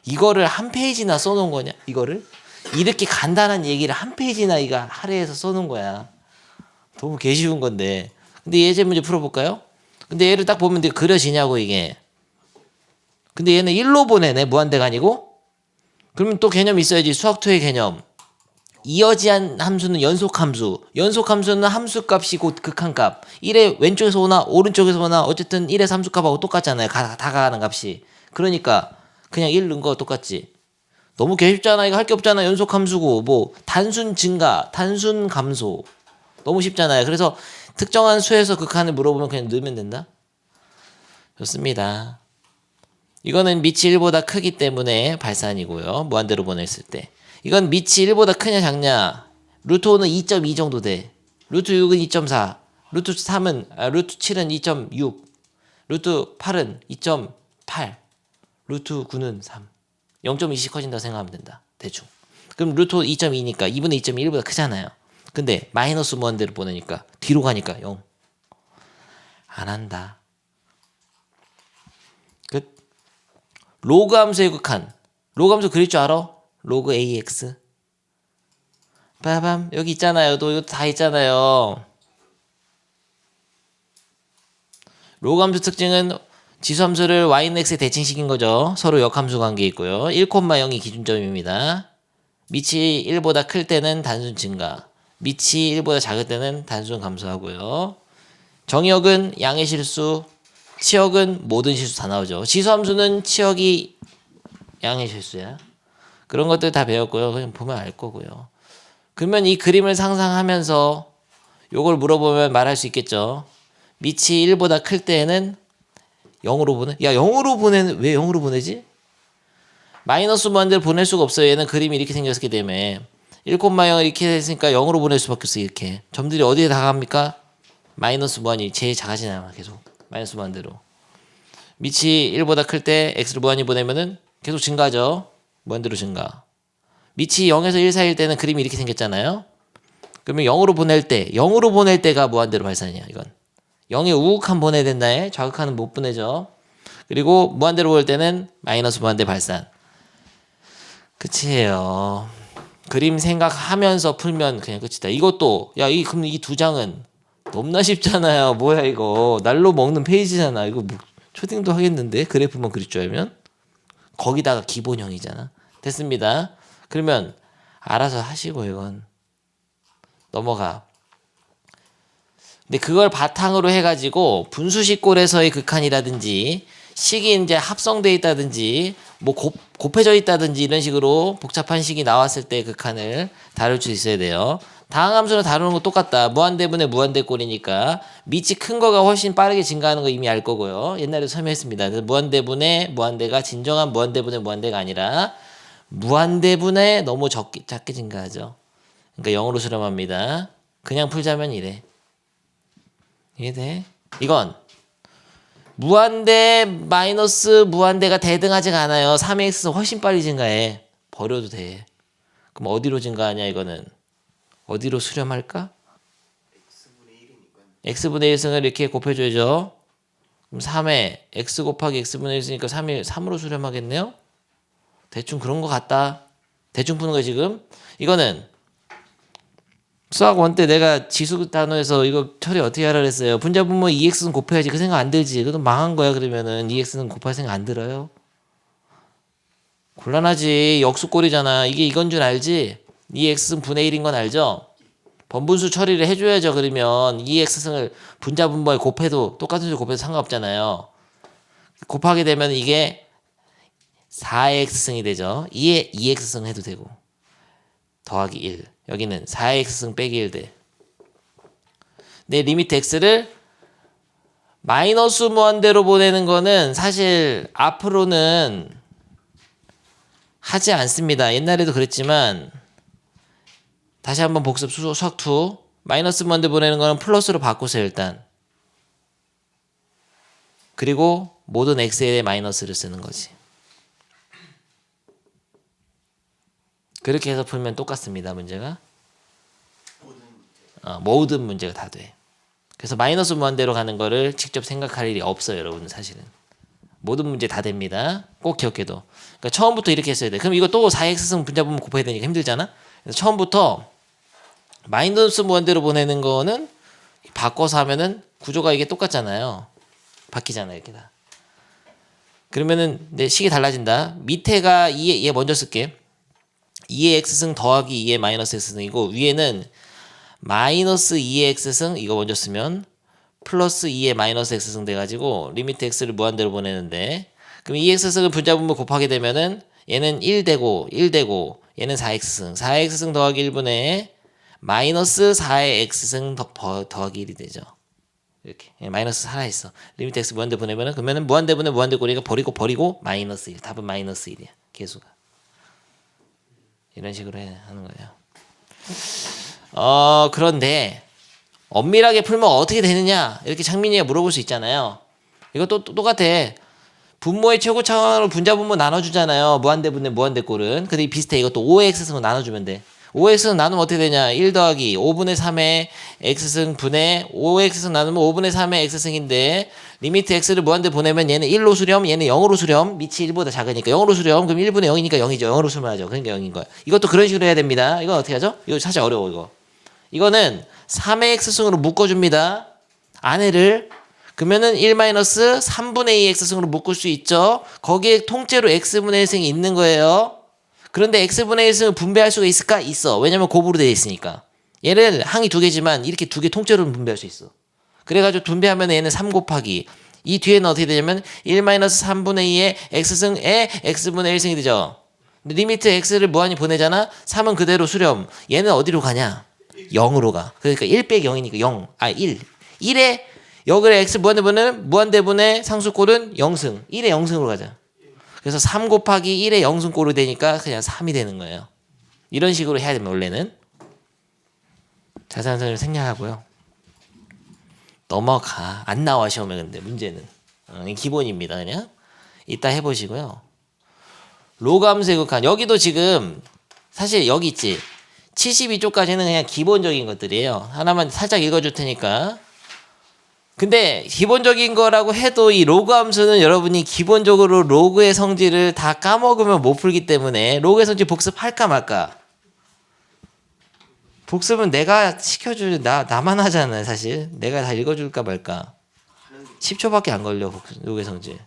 [SPEAKER 1] 이거를 한 페이지나 써놓은 거냐? 이거를? 이렇게 간단한 얘기를 한 페이지나 이거 할애해서 써놓은 거야. 너무 개쉬운 건데. 근데 예제 문제 풀어볼까요? 근데 얘를 딱 보면 그려지냐고 이게. 근데 얘는 1로 보내네. 무한대가 아니고. 그러면 또 개념이 있어야지. 수학2의 개념. 이어지한 함수는 연속함수. 연속함수는 함수값이 곧 극한값. 1의 왼쪽에서 오나 오른쪽에서 오나 어쨌든 1의 함수값하고 똑같잖아요. 다 가는 값이. 그러니까 그냥 1 넣은 거 똑같지. 너무 개쉽잖아. 이거 할 게 없잖아. 연속함수고 뭐 단순 증가, 단순 감소. 너무 쉽잖아요. 그래서 특정한 수에서 극한을 물어보면 그냥 넣으면 된다. 좋습니다. 이거는 밑이 1보다 크기 때문에 발산이고요. 무한대로 보냈을 때. 이건 밑이 1보다 크냐 작냐. 루트 5는 2.2 정도 돼. 루트 6은 2.4. 루트 3은 루트 7은 2.6. 루트 8은 2.8. 루트 9는 3. 0.2씩 커진다고 생각하면 된다. 대충. 그럼 루트 2.2니까 2분의 2.1보다 1보다 크잖아요. 근데 마이너스 무한대로 보내니까 뒤로 가니까 0. 안 한다. 끝. 로그 함수의 극한. 로그 함수 그릴 줄 알아? 로그 AX. 빠밤. 여기 있잖아요. 또 이거 다 있잖아요. 로그 함수 특징은 지수함수를 yx에 대칭시킨 거죠. 서로 역함수 관계 있고요. 1,0이 기준점입니다. 밑이 1보다 클 때는 단순 증가. 밑이 1보다 작을 때는 단순 감소하고요. 정의역은 양의 실수, 치역은 모든 실수 다 나오죠. 지수함수는 치역이 양의 실수야. 그런 것들 다 배웠고요. 그냥 보면 알 거고요. 그러면 이 그림을 상상하면서 요걸 물어보면 말할 수 있겠죠. 밑이 1보다 클 때에는 0으로 보내? 야 0으로 보내는 왜 0으로 보내지? 마이너스 무한대로 보낼 수가 없어요. 얘는 그림이 이렇게 생겼기 때문에 1,0 이렇게 됐으니까 0으로 보낼 수밖에 없어. 이렇게 점들이 어디에 다 갑니까? 마이너스 무한이 제일 작아지나요? 계속 마이너스 무한대로. 밑이 1보다 클 때 x를 무한히 보내면은 계속 증가하죠. 무한대로 증가. 밑이 0에서 1 사이일 때는 그림이 이렇게 생겼잖아요. 그러면 0으로 보낼 때가 무한대로 발산이야. 이건 0에 우극한 보내야 된다에 좌극한은 못 보내죠. 그리고 무한대로 보낼 때는 마이너스 무한대 발산. 끝이에요. 그림 생각하면서 풀면 그냥 끝이다. 이것도 그럼 이 두 장은 너무나 쉽잖아요. 뭐야 이거 날로 먹는 페이지잖아. 이거 뭐 초딩도 하겠는데 그래프만 그릴 줄 알면. 거기다가 기본형이잖아. 됐습니다. 그러면 알아서 하시고 이건 넘어가. 근데 그걸 바탕으로 해가지고 분수식골에서의 극한이라든지 식이 이제 합성돼 있다든지 뭐 곱해져 있다든지 이런 식으로 복잡한 식이 나왔을 때 극한을 다룰 수 있어야 돼요. 다항함수는 다루는 거 똑같다. 무한대분의 무한대꼴이니까 밑이 큰 거가 훨씬 빠르게 증가하는 거 이미 알 거고요. 옛날에 설명했습니다. 그래서 무한대분의 무한대가 진정한 무한대분의 무한대가 아니라 무한대분의 너무 작게 증가하죠. 그러니까 0으로 수렴합니다. 그냥 풀자면 이래. 이해돼? 이건 무한대 마이너스 무한대가 대등하지가 않아요. 3x 훨씬 빨리 증가해. 버려도 돼. 그럼 어디로 증가하냐 이거는. 어디로 수렴할까? x분의 1승을 이렇게 곱해줘야죠. 그럼 3에 x 곱하기 x분의 1승이니까 3으로 수렴하겠네요. 대충 그런 것 같다. 대충 푸는 거야 지금. 이거는 수학 원 때 내가 지수 단어에서 이거 처리 어떻게 하라 그랬어요. 분자분모 2x는 곱해야지. 그 생각 안 들지. 그럼 망한 거야. 그러면은 2x는 곱할 생각 안 들어요. 곤란하지. 역수꼴이잖아. 이건 줄 알지? 2x승 분의 1인 건 알죠? 번분수 처리를 해줘야죠. 그러면 2x승을 분자분모에 곱해도 똑같은 수 곱해도 상관없잖아요. 곱하게 되면 이게 4x승이 되죠. 2에 2x승 해도 되고 더하기 1. 여기는 4x승 빼기 1 돼. 내 리미트 x를 마이너스 무한대로 보내는 거는 사실 앞으로는 하지 않습니다. 옛날에도 그랬지만 다시 한번 복습 수학 2. 마이너스 무한대 보내는 거는 플러스로 바꾸세요. 일단. 그리고 모든 x에 마이너스를 쓰는 거지. 그렇게 해서 풀면 똑같습니다. 문제가. 모든 문제가 다 돼. 그래서 마이너스 무한대로 가는 거를 직접 생각할 일이 없어요. 여러분 사실은. 모든 문제 다 됩니다. 꼭 기억해도. 그러니까 처음부터 이렇게 했어야 돼. 그럼 이거 또 4x승 분자분모 곱해야 되니까 힘들잖아. 그래서 처음부터 마이너스 무한대로 보내는 거는 바꿔서 하면은 구조가 이게 똑같잖아요. 바뀌잖아요. 이렇게 다. 그러면은 내 식이 달라진다. 밑에가 얘 먼저 쓸게. 2의 x승 더하기 2의 마이너스 x승이고 위에는 마이너스 2의 x승 이거 먼저 쓰면 플러스 2의 마이너스 x승 돼가지고 리미트 x를 무한대로 보내는데 그럼 2x승을 분자분모 곱하게 되면은 얘는 1 되고 1 되고 얘는 4x승 4x승 더하기 1분의 마이너스 4의 x승 더하기 1이 되죠. 이렇게 마이너스 살아있어. 리미트 x 무한대 보내면은 그러면은 무한대분의 무한대꼴이니까 버리고 마이너스 1. 답은 마이너스 1이야. 계수가. 이런 식으로 하는 거예요. 그런데 엄밀하게 풀면 어떻게 되느냐 이렇게 창민이가 물어볼 수 있잖아요. 이거 또 똑같아. 분모의 최고 차원으로 분자분모 나눠주잖아요. 무한대분의 무한대꼴은. 근데 비슷해. 이것도 5x승으로 나눠주면 돼. 5x승 나누면 어떻게 되냐 1 더하기 5분의 3의 x승 분의 5x승 나누면 5분의 3의 x승인데 리미트 x를 무한대 보내면 얘는 1로 수렴 얘는 0으로 수렴 밑이 1보다 작으니까 0으로 수렴 그럼 1분의 0이니까 0이죠. 0으로 수렴하죠. 그러니까 0인 거야. 이것도 그런 식으로 해야 됩니다. 이건 어떻게 하죠? 이거 사실 어려워 이거. 이거는 3의 x승으로 묶어줍니다. 안에를 그러면은 1-3분의 2 x승으로 묶을 수 있죠. 거기에 통째로 x분의 1승이 있는 거예요. 그런데 x분의 1승을 분배할 수가 있을까? 있어. 왜냐면 곱으로 되어 있으니까. 얘를 항이 두 개지만 이렇게 두 개 통째로 분배할 수 있어. 그래가지고 분배하면 얘는 3 곱하기 이 뒤에는 어떻게 되냐면 1-3분의 2의 x승에 x분의 1승이 되죠. 근데 리미트 x를 무한히 보내잖아. 3은 그대로 수렴. 얘는 어디로 가냐? 0으로 가. 그러니까 1 빼기 0이니까 0. 1. 1에 여기를 x 무한대분의 무한대분의 상수꼴은 0승. 1에 0승으로 가자. 그래서 3 곱하기 1의 0승꼴이 되니까 그냥 3이 되는 거예요. 이런 식으로 해야 됩니다. 원래는. 자세한 설명 생략하고요. 넘어가. 안 나와 시험에 근데 문제는. 기본입니다. 그냥. 이따 해보시고요. 로그 함수의 극한. 여기도 지금 사실 여기 있지. 72쪽까지는 그냥 기본적인 것들이에요. 하나만 살짝 읽어줄 테니까. 근데 기본적인 거라고 해도 이 로그 함수는 여러분이 기본적으로 로그의 성질을 다 까먹으면 못 풀기 때문에 로그의 성질 복습할까 말까? 복습은 내가 시켜줄 나만 하잖아요. 사실 내가 다 읽어줄까 말까? 10초밖에 안 걸려. 로그의 성질.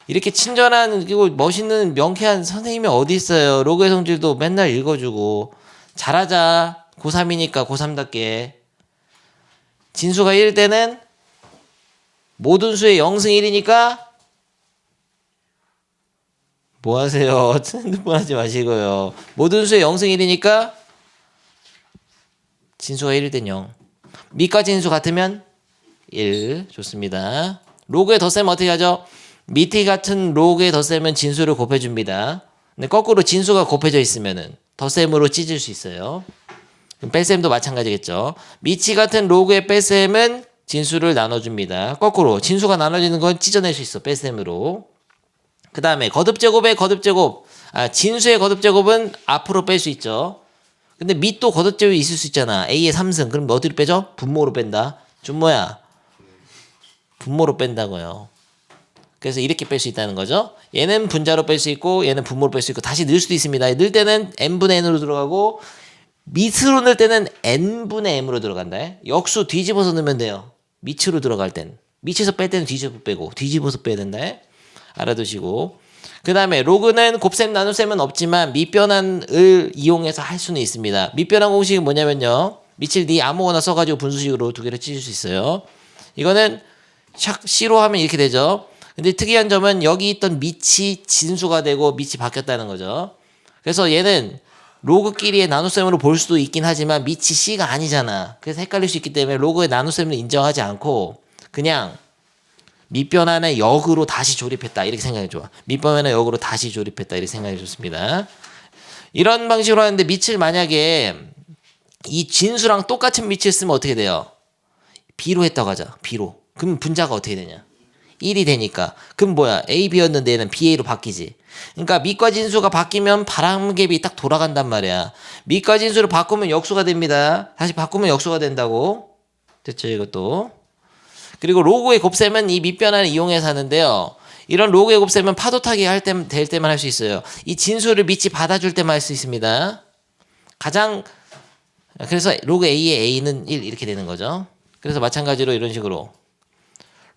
[SPEAKER 1] 이렇게 친절한 그리고 멋있는 명쾌한 선생님이 어디 있어요. 로그의 성질도 맨날 읽어주고 잘하자. 고3이니까 고3답게. 진수가 1 때는 모든 수의 0승 1이니까 뭐 하세요? 핸드폰 하지 마시고요. 모든 수의 0승 1이니까 진수가 1일 땐 0. 밑과 진수 같으면 1. 좋습니다. 로그의 덧셈은 어떻게 하죠? 밑이 같은 로그의 덧셈은 진수를 곱해줍니다. 근데 거꾸로 진수가 곱해져 있으면은 덧셈으로 찢을 수 있어요. 그럼 뺄셈도 마찬가지겠죠. 밑이 같은 로그의 뺄셈은 진수를 나눠줍니다. 거꾸로 진수가 나눠지는 건 찢어낼 수 있어. 뺄셈으로. 그 다음에 거듭제곱의 거듭제곱. 진수의 거듭제곱은 앞으로 뺄 수 있죠. 근데 밑도 거듭제곱이 있을 수 있잖아. A의 3승. 그럼 어디로 빼죠? 분모로 뺀다. 준모야. 분모로 뺀다고요. 그래서 이렇게 뺄 수 있다는 거죠. 얘는 분자로 뺄 수 있고 얘는 분모로 뺄 수 있고 다시 넣을 수도 있습니다. 넣을 때는 n분의 n으로 들어가고 밑으로 넣을 때는 n분의 m으로 들어간다. 역수 뒤집어서 넣으면 돼요. 밑으로 들어갈 땐. 밑에서 뺄 때는 뒤집어 빼고 뒤집어서 빼야 된다. 알아두시고. 그 다음에 로그는 곱셈 나눗셈은 없지만 밑변환을 이용해서 할 수는 있습니다. 밑변환 공식이 뭐냐면요. 밑을 네 아무거나 써가지고 분수식으로 두 개를 찢을 수 있어요. 이거는 C로 하면 이렇게 되죠. 근데 특이한 점은 여기 있던 밑이 진수가 되고 밑이 바뀌었다는 거죠. 그래서 얘는 로그끼리의 나눗셈으로 볼 수도 있긴 하지만 밑이 C가 아니잖아. 그래서 헷갈릴 수 있기 때문에 로그의 나눗셈을 인정하지 않고 그냥 밑변환의 역으로 다시 조립했다. 이렇게 생각해 줘. 밑변환의 역으로 다시 조립했다. 이렇게 생각해 줬습니다. 이런 방식으로 하는데 밑을 만약에 이 진수랑 똑같은 밑을 쓰면 어떻게 돼요? B로 했다고 하자. B로. 그럼 분자가 어떻게 되냐? 1이 되니까. 그럼 뭐야? A, B였는데 얘는 BA로 바뀌지. 그러니까 밑과 진수가 바뀌면 바람갭이 딱 돌아간단 말이야. 밑과 진수를 바꾸면 역수가 됩니다. 다시 바꾸면 역수가 된다고. 됐죠 이것도. 그리고 로그의 곱셈은 이 밑변환을 이용해서 하는데요. 이런 로그의 곱셈은 파도 타기 될 때만 할 수 있어요. 이 진수를 밑이 받아줄 때만 할 수 있습니다. 그래서 로그 A의 A는 1 이렇게 되는 거죠. 그래서 마찬가지로 이런 식으로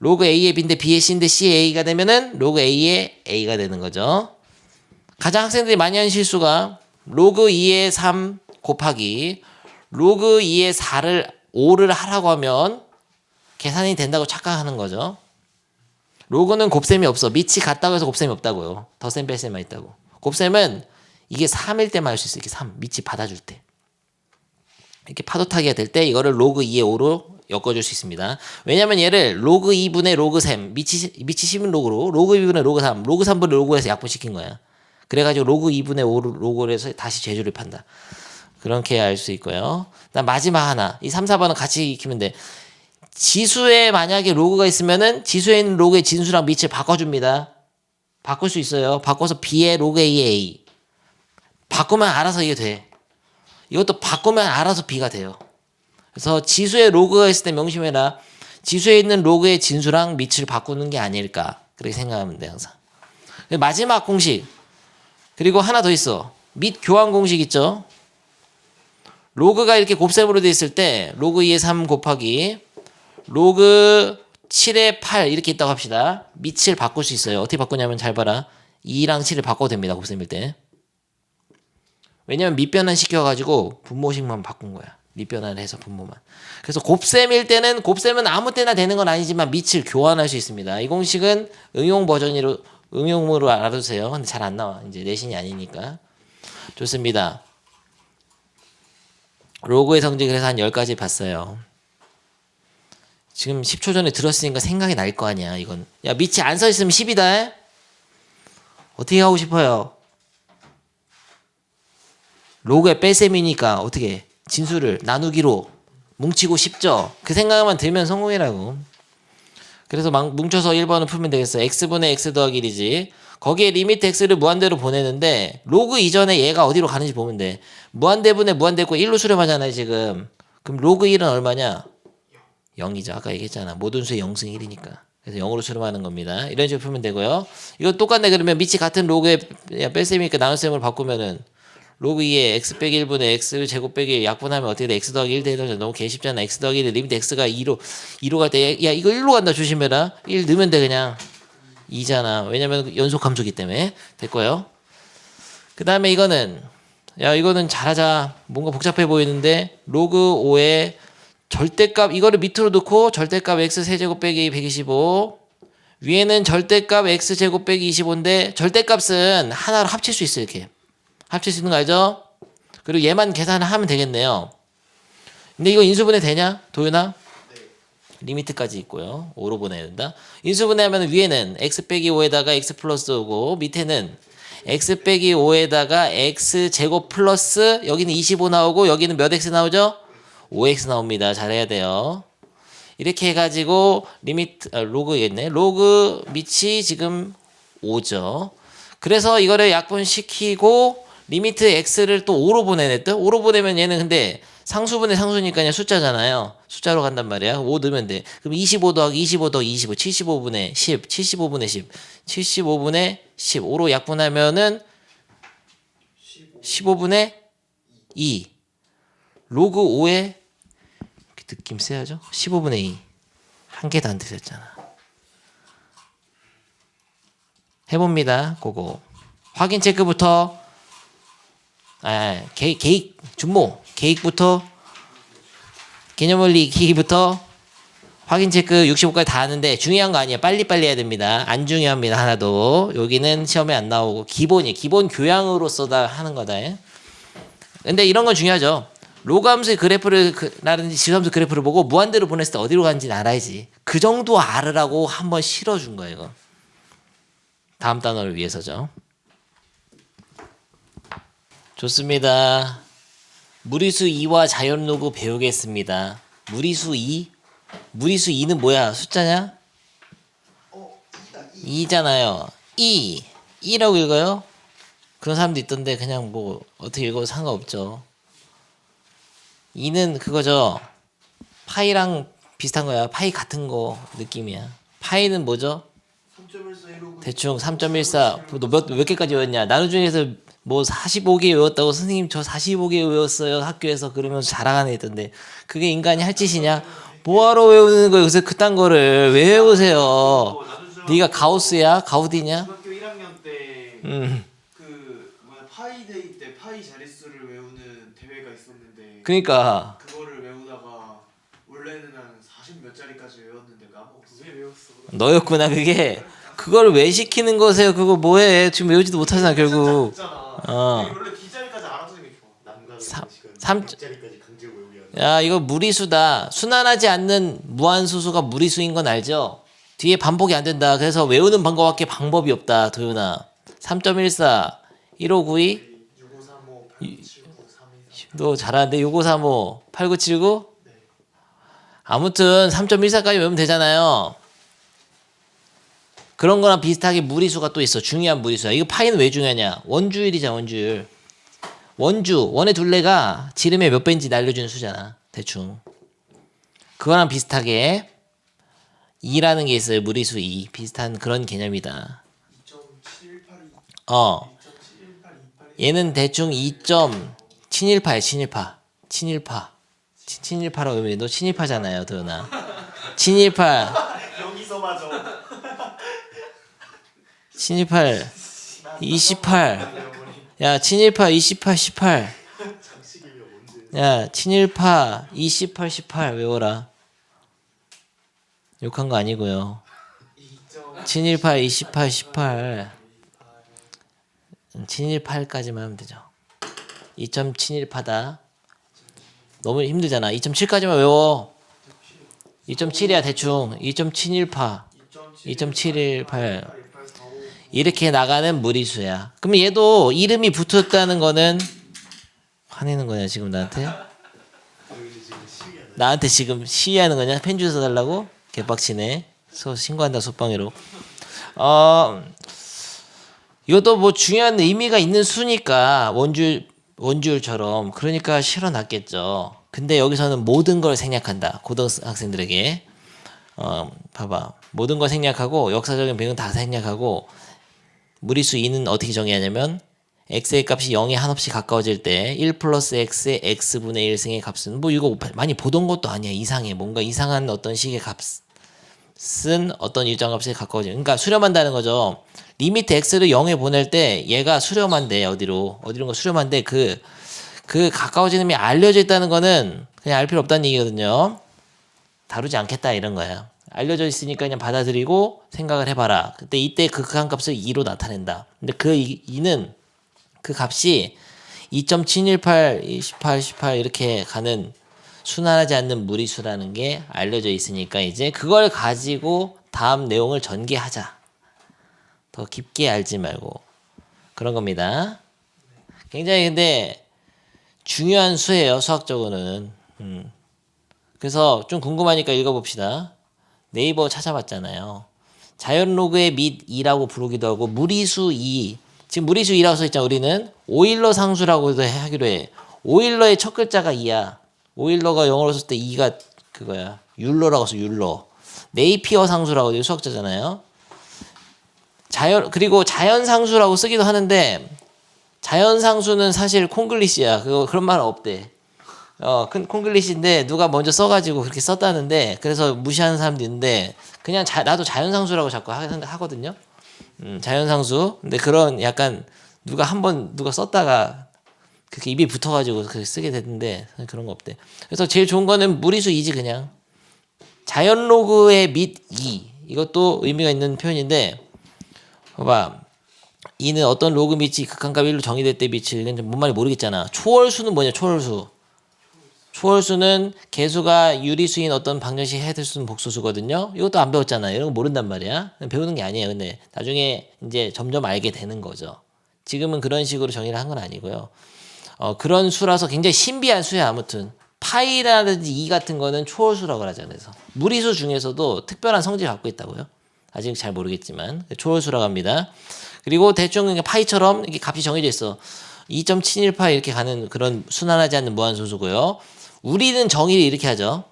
[SPEAKER 1] 로그 A의 B인데 B의 C인데 C의 A가 되면은 로그 A의 A가 되는 거죠. 가장 학생들이 많이 하는 실수가 로그 2의 3 곱하기 로그 2의 5를 하라고 하면 계산이 된다고 착각하는 거죠. 로그는 곱셈이 없어. 밑이 같다고 해서 곱셈이 없다고요. 덧셈 뺄셈만 있다고. 곱셈은 이게 3일 때만 할 수 있어. 이렇게 3 밑이 받아줄 때. 이렇게 파도타기가 될 때 이거를 로그 2의 5로 엮어줄 수 있습니다. 왜냐면 얘를 로그 2분의 로그 3 밑이 10인 로그로 로그 2분의 로그 3 로그 3분의 로그에서 약분시킨 거야. 그래가지고 로그 2분의 5를 로그를 해서 다시 재조를 판다. 그렇게 알 수 있고요. 그다음 마지막 하나. 이 3, 4번은 같이 익히면 돼. 지수에 만약에 로그가 있으면은 지수에 있는 로그의 진수랑 밑을 바꿔줍니다. 바꿀 수 있어요. 바꿔서 B의 로그 A의 A. 바꾸면 알아서 이게 돼. 이것도 바꾸면 알아서 B가 돼요. 그래서 지수에 로그가 있을 때 명심해라. 지수에 있는 로그의 진수랑 밑을 바꾸는 게 아닐까. 그렇게 생각하면 돼 항상. 마지막 공식. 그리고 하나 더 있어. 밑 교환 공식 있죠. 로그가 이렇게 곱셈으로 돼 있을 때 로그 2의 3 곱하기 로그 7의 8 이렇게 있다고 합시다. 밑을 바꿀 수 있어요. 어떻게 바꾸냐면 잘 봐라. 2랑 7을 바꿔도 됩니다. 곱셈일 때. 왜냐면 밑변환 시켜가지고 분모식만 바꾼 거야. 밑변환을 해서 분모만. 그래서 곱셈일 때는 곱셈은 아무 때나 되는 건 아니지만 밑을 교환할 수 있습니다. 이 공식은 응용 버전으로 응용으로 알아두세요. 근데 잘 안 나와. 이제 내신이 아니니까. 좋습니다. 로그의 성질 그래서 한 10가지 봤어요. 지금 10초 전에 들었으니까 생각이 날 거 아니야. 이건 야 밑이 안 서 있으면 10이다. 어떻게 하고 싶어요? 로그의 뺄셈이니까 어떻게 진수를 나누기로 뭉치고 싶죠. 그 생각만 들면 성공이라고. 그래서 막 뭉쳐서 1번을 풀면 되겠어. x분의 x 더하기 1이지. 거기에 리미트 x를 무한대로 보내는데 로그 이전에 얘가 어디로 가는지 보면 돼. 무한대분의 무한대고 1로 수렴하잖아요 지금. 그럼 로그 1은 얼마냐? 0이죠. 아까 얘기했잖아. 모든 수의 0승 1이니까. 그래서 0으로 수렴하는 겁니다. 이런 식으로 풀면 되고요. 이거 똑같네. 그러면 밑이 같은 로그의 뺄셈이니까 나눗셈으로 바꾸면은 로그 2에 x 빼기 1분의 x 제곱 빼기 약분하면 어떻게 돼? x 더하기 1 되죠. 너무 개쉽잖아. x 더하기 1 리미트 x가 2로 갈 때 야 이거 1로 간다 조심해라. 1 넣으면 돼 그냥 2잖아. 왜냐면 연속 함수기 때문에 됐고요. 그 다음에 이거는 잘하자. 뭔가 복잡해 보이는데 로그 5의 절대값 이거를 밑으로 넣고 절대값 x 세제곱 빼기 125 위에는 절대값 x 제곱 빼기 25인데 절대값은 하나로 합칠 수 있어요. 이렇게 합칠 수 있는 거 알죠? 그리고 얘만 계산을 하면 되겠네요. 근데 이거 인수분해 되냐? 도윤아?
[SPEAKER 2] 네.
[SPEAKER 1] 리미트까지 있고요. 5로 보내야 된다. 인수분해하면 위에는 x 빼기 5에다가 x 플러스 5고 밑에는 x 빼기 5에다가 x 제곱 플러스 여기는 25 나오고 여기는 몇 x 나오죠? 5x 나옵니다. 잘해야 돼요. 이렇게 해가지고 리미트 로그겠네. 로그 밑이 지금 5죠. 그래서 이거를 약분시키고 리미트 x를 또 5로 보내냈다. 5로 보내면 얘는 근데 상수분의 상수니까 그냥 숫자잖아요. 숫자로 간단 말이야. 5 넣으면 돼. 그럼 25 더하기 25 더하기 25 75분의 10 75분의 10 75분의 10 5로 약분하면은 15분의 2 로그 5에 느낌 세야죠. 15분의 2 한 개도 안 드렸잖아. 해봅니다. 그거 확인 체크부터 계획 준모 계획부터 개념원리 기기부터 확인 체크 65까지 다 하는데 중요한 거 아니에요. 빨리빨리 해야 됩니다. 안 중요합니다. 하나도. 여기는 시험에 안 나오고 기본 교양으로서 다 하는 거다. 근데 이런 건 중요하죠. 로그 함수의 그래프를 라든지 지수함수 그래프를 보고 무한대로 보냈을 때 어디로 가는지 알아야지. 그 정도 알으라고 한번 실어준 거예요. 이거. 다음 단어를 위해서죠. 좋습니다. 무리수 2와 자연로그 배우겠습니다. 무리수 2? 무리수 2는 뭐야? 숫자냐? 2잖아요. 2라고 읽어요? 그런 사람도 있던데 그냥 뭐 어떻게 읽어도 상관없죠. 2는 그거죠. 파이랑 비슷한 거야. 파이 같은 거 느낌이야. 파이는 뭐죠?
[SPEAKER 2] 3.14
[SPEAKER 1] 대충 3.14 몇 개까지 외웠냐? 나누 중에서 뭐 45개 외웠다고 선생님 저 45개 외웠어요 학교에서 그러면서 자랑하는 애 있던데 그게 인간이 할 짓이냐? 뭐하러 외우는 거예요? 요새 그딴 거를 왜 외우세요? 네가 가우스야? 가우디냐?
[SPEAKER 2] 중학교 1학년 때 그 뭐야 파이데이 때 파이 잘했어 있었는데
[SPEAKER 1] 그러니까
[SPEAKER 2] 그거를 외우다가 원래는 한 40몇 자리까지 외웠는데 까먹었어. 왜 외웠어?
[SPEAKER 1] 너였구나 그게. 그걸 왜 시키는 거세요? 그거 뭐해? 지금 외우지도 못하잖아 결국. 어.
[SPEAKER 2] 원래 뒷자리까지 알아두는 게 좋아. 남가는 방식은
[SPEAKER 1] 삼-
[SPEAKER 2] 뒷자리까지 강제 외우게 하는.
[SPEAKER 1] 야 이거 무리수다. 순환하지 않는 무한소수가 무리수인 건 알죠? 뒤에 반복이 안 된다. 그래서 외우는 방법밖에 방법이 없다. 도윤아. 3.14 1592
[SPEAKER 2] 6535 8979 323.
[SPEAKER 1] 너 잘하는데 6535 8979 아무튼 3.14까지 외우면 되잖아요. 그런 거랑 비슷하게 무리수가 또 있어. 중요한 무리수야. 이거 파이는 왜 중요하냐? 원주율이잖아. 원주율. 원의 둘레가 지름의 몇 배인지 알려주는 수잖아. 대충. 그거랑 비슷하게 2라는 게 있어요. 무리수 2. 비슷한 그런 개념이다.
[SPEAKER 2] 2.718
[SPEAKER 1] 어.
[SPEAKER 2] 2.718
[SPEAKER 1] 얘는 대충 2.친일파야. 친일파라고 하면 너 친일파잖아요. 도연아. 친일파.
[SPEAKER 2] 여기서 맞아.
[SPEAKER 1] 친일파 28. 야 친일파 28 18.
[SPEAKER 2] 장식이면 뭔데?
[SPEAKER 1] 야 친일파 28 18 외워라. 욕한 거 아니고요.
[SPEAKER 2] 2.
[SPEAKER 1] 친일파 28 18. 친일파까지만 하면 되죠. 2.친일파다. 너무 힘들잖아. 2.7까지만 외워. 2.7이야 대충. 2.친일파 2.718 이렇게 나가는 무리수야. 그럼 얘도 이름이 붙었다는 거는 화내는 거냐 지금 나한테? 나한테 지금 시위하는 거냐? 편지 써달라고? 개빡치네. 신고한다 속방으로. 이것도 뭐 중요한 의미가 있는 수니까 원주율처럼 그러니까 실어놨겠죠. 근데 여기서는 모든 걸 생략한다. 고등학생들에게. 봐봐. 모든 걸 생략하고 역사적인 배경 다 생략하고 무리수 2는 어떻게 정의하냐면 x의 값이 0에 한없이 가까워질 때 1 플러스 x의 x분의 1승의 값은 뭐 이거 많이 보던 것도 아니야. 이상해. 뭔가 이상한 어떤 식의 값은 어떤 일정 값에 가까워지는 그러니까 수렴한다는 거죠. 리미트 x를 0에 보낼 때 얘가 수렴한대. 어디론가 수렴한데 그 가까워지는 게 알려져 있다는 거는 그냥 알 필요 없다는 얘기거든요. 다루지 않겠다 이런 거야. 알려져 있으니까 그냥 받아들이고 생각을 해봐라. 그때 이때 그 극한값을 2로 나타낸다. 근데 그 2는 그 값이 2.718, 28, 18 이렇게 가는 순환하지 않는 무리수라는 게 알려져 있으니까 이제 그걸 가지고 다음 내용을 전개하자. 더 깊게 알지 말고 그런 겁니다. 굉장히 근데 중요한 수예요. 수학적으로는. 그래서 좀 궁금하니까 읽어봅시다. 네이버 찾아봤잖아요. 자연 로그의 및 2라고 부르기도 하고 무리수 2. 지금 무리수 2라고 써있잖아. 우리는 오일러 상수라고도 하기로 해. 오일러의 첫 글자가 2야. 오일러가 영어로 썼을 때 2가 그거야. 율러라고 써. 율러. 네이피어 상수라고 수학자잖아요. 그리고 자연 상수라고 쓰기도 하는데 자연 상수는 사실 콩글리시야. 그런 말은 없대. 콩글리시인데 누가 먼저 써가지고 그렇게 썼다는데 그래서 무시하는 사람도 있는데 그냥 나도 자연상수라고 자꾸 하거든요. 자연상수. 근데 그런 약간 누가 썼다가 그렇게 입에 붙어가지고 그렇게 쓰게 됐는데 그런 거 없대. 그래서 제일 좋은 거는 무리수 2지 그냥. 자연 로그의 및 2. 이것도 의미가 있는 표현인데 봐봐. 2는 어떤 로그 밑이 극한값 1로 정의될 때 밑을 뭔 말인지 모르겠잖아. 초월수는 뭐냐 초월수. 초월수는 개수가 유리수인 어떤 방정식 해야 될 수는 복소수거든요. 이것도 안 배웠잖아요. 이런 거 모른단 말이야. 배우는 게 아니에요. 근데 나중에 이제 점점 알게 되는 거죠. 지금은 그런 식으로 정의를 한 건 아니고요. 그런 수라서 굉장히 신비한 수야. 아무튼 파이라든지 2 같은 거는 초월수라고 하잖아요. 그래서 무리수 중에서도 특별한 성질을 갖고 있다고요. 아직 잘 모르겠지만 초월수라고 합니다. 그리고 대충 파이처럼 이렇게 값이 정해져 있어. 2.718 이렇게 가는 그런 순환하지 않는 무한소수고요. 우리는 정의를 이렇게 하죠.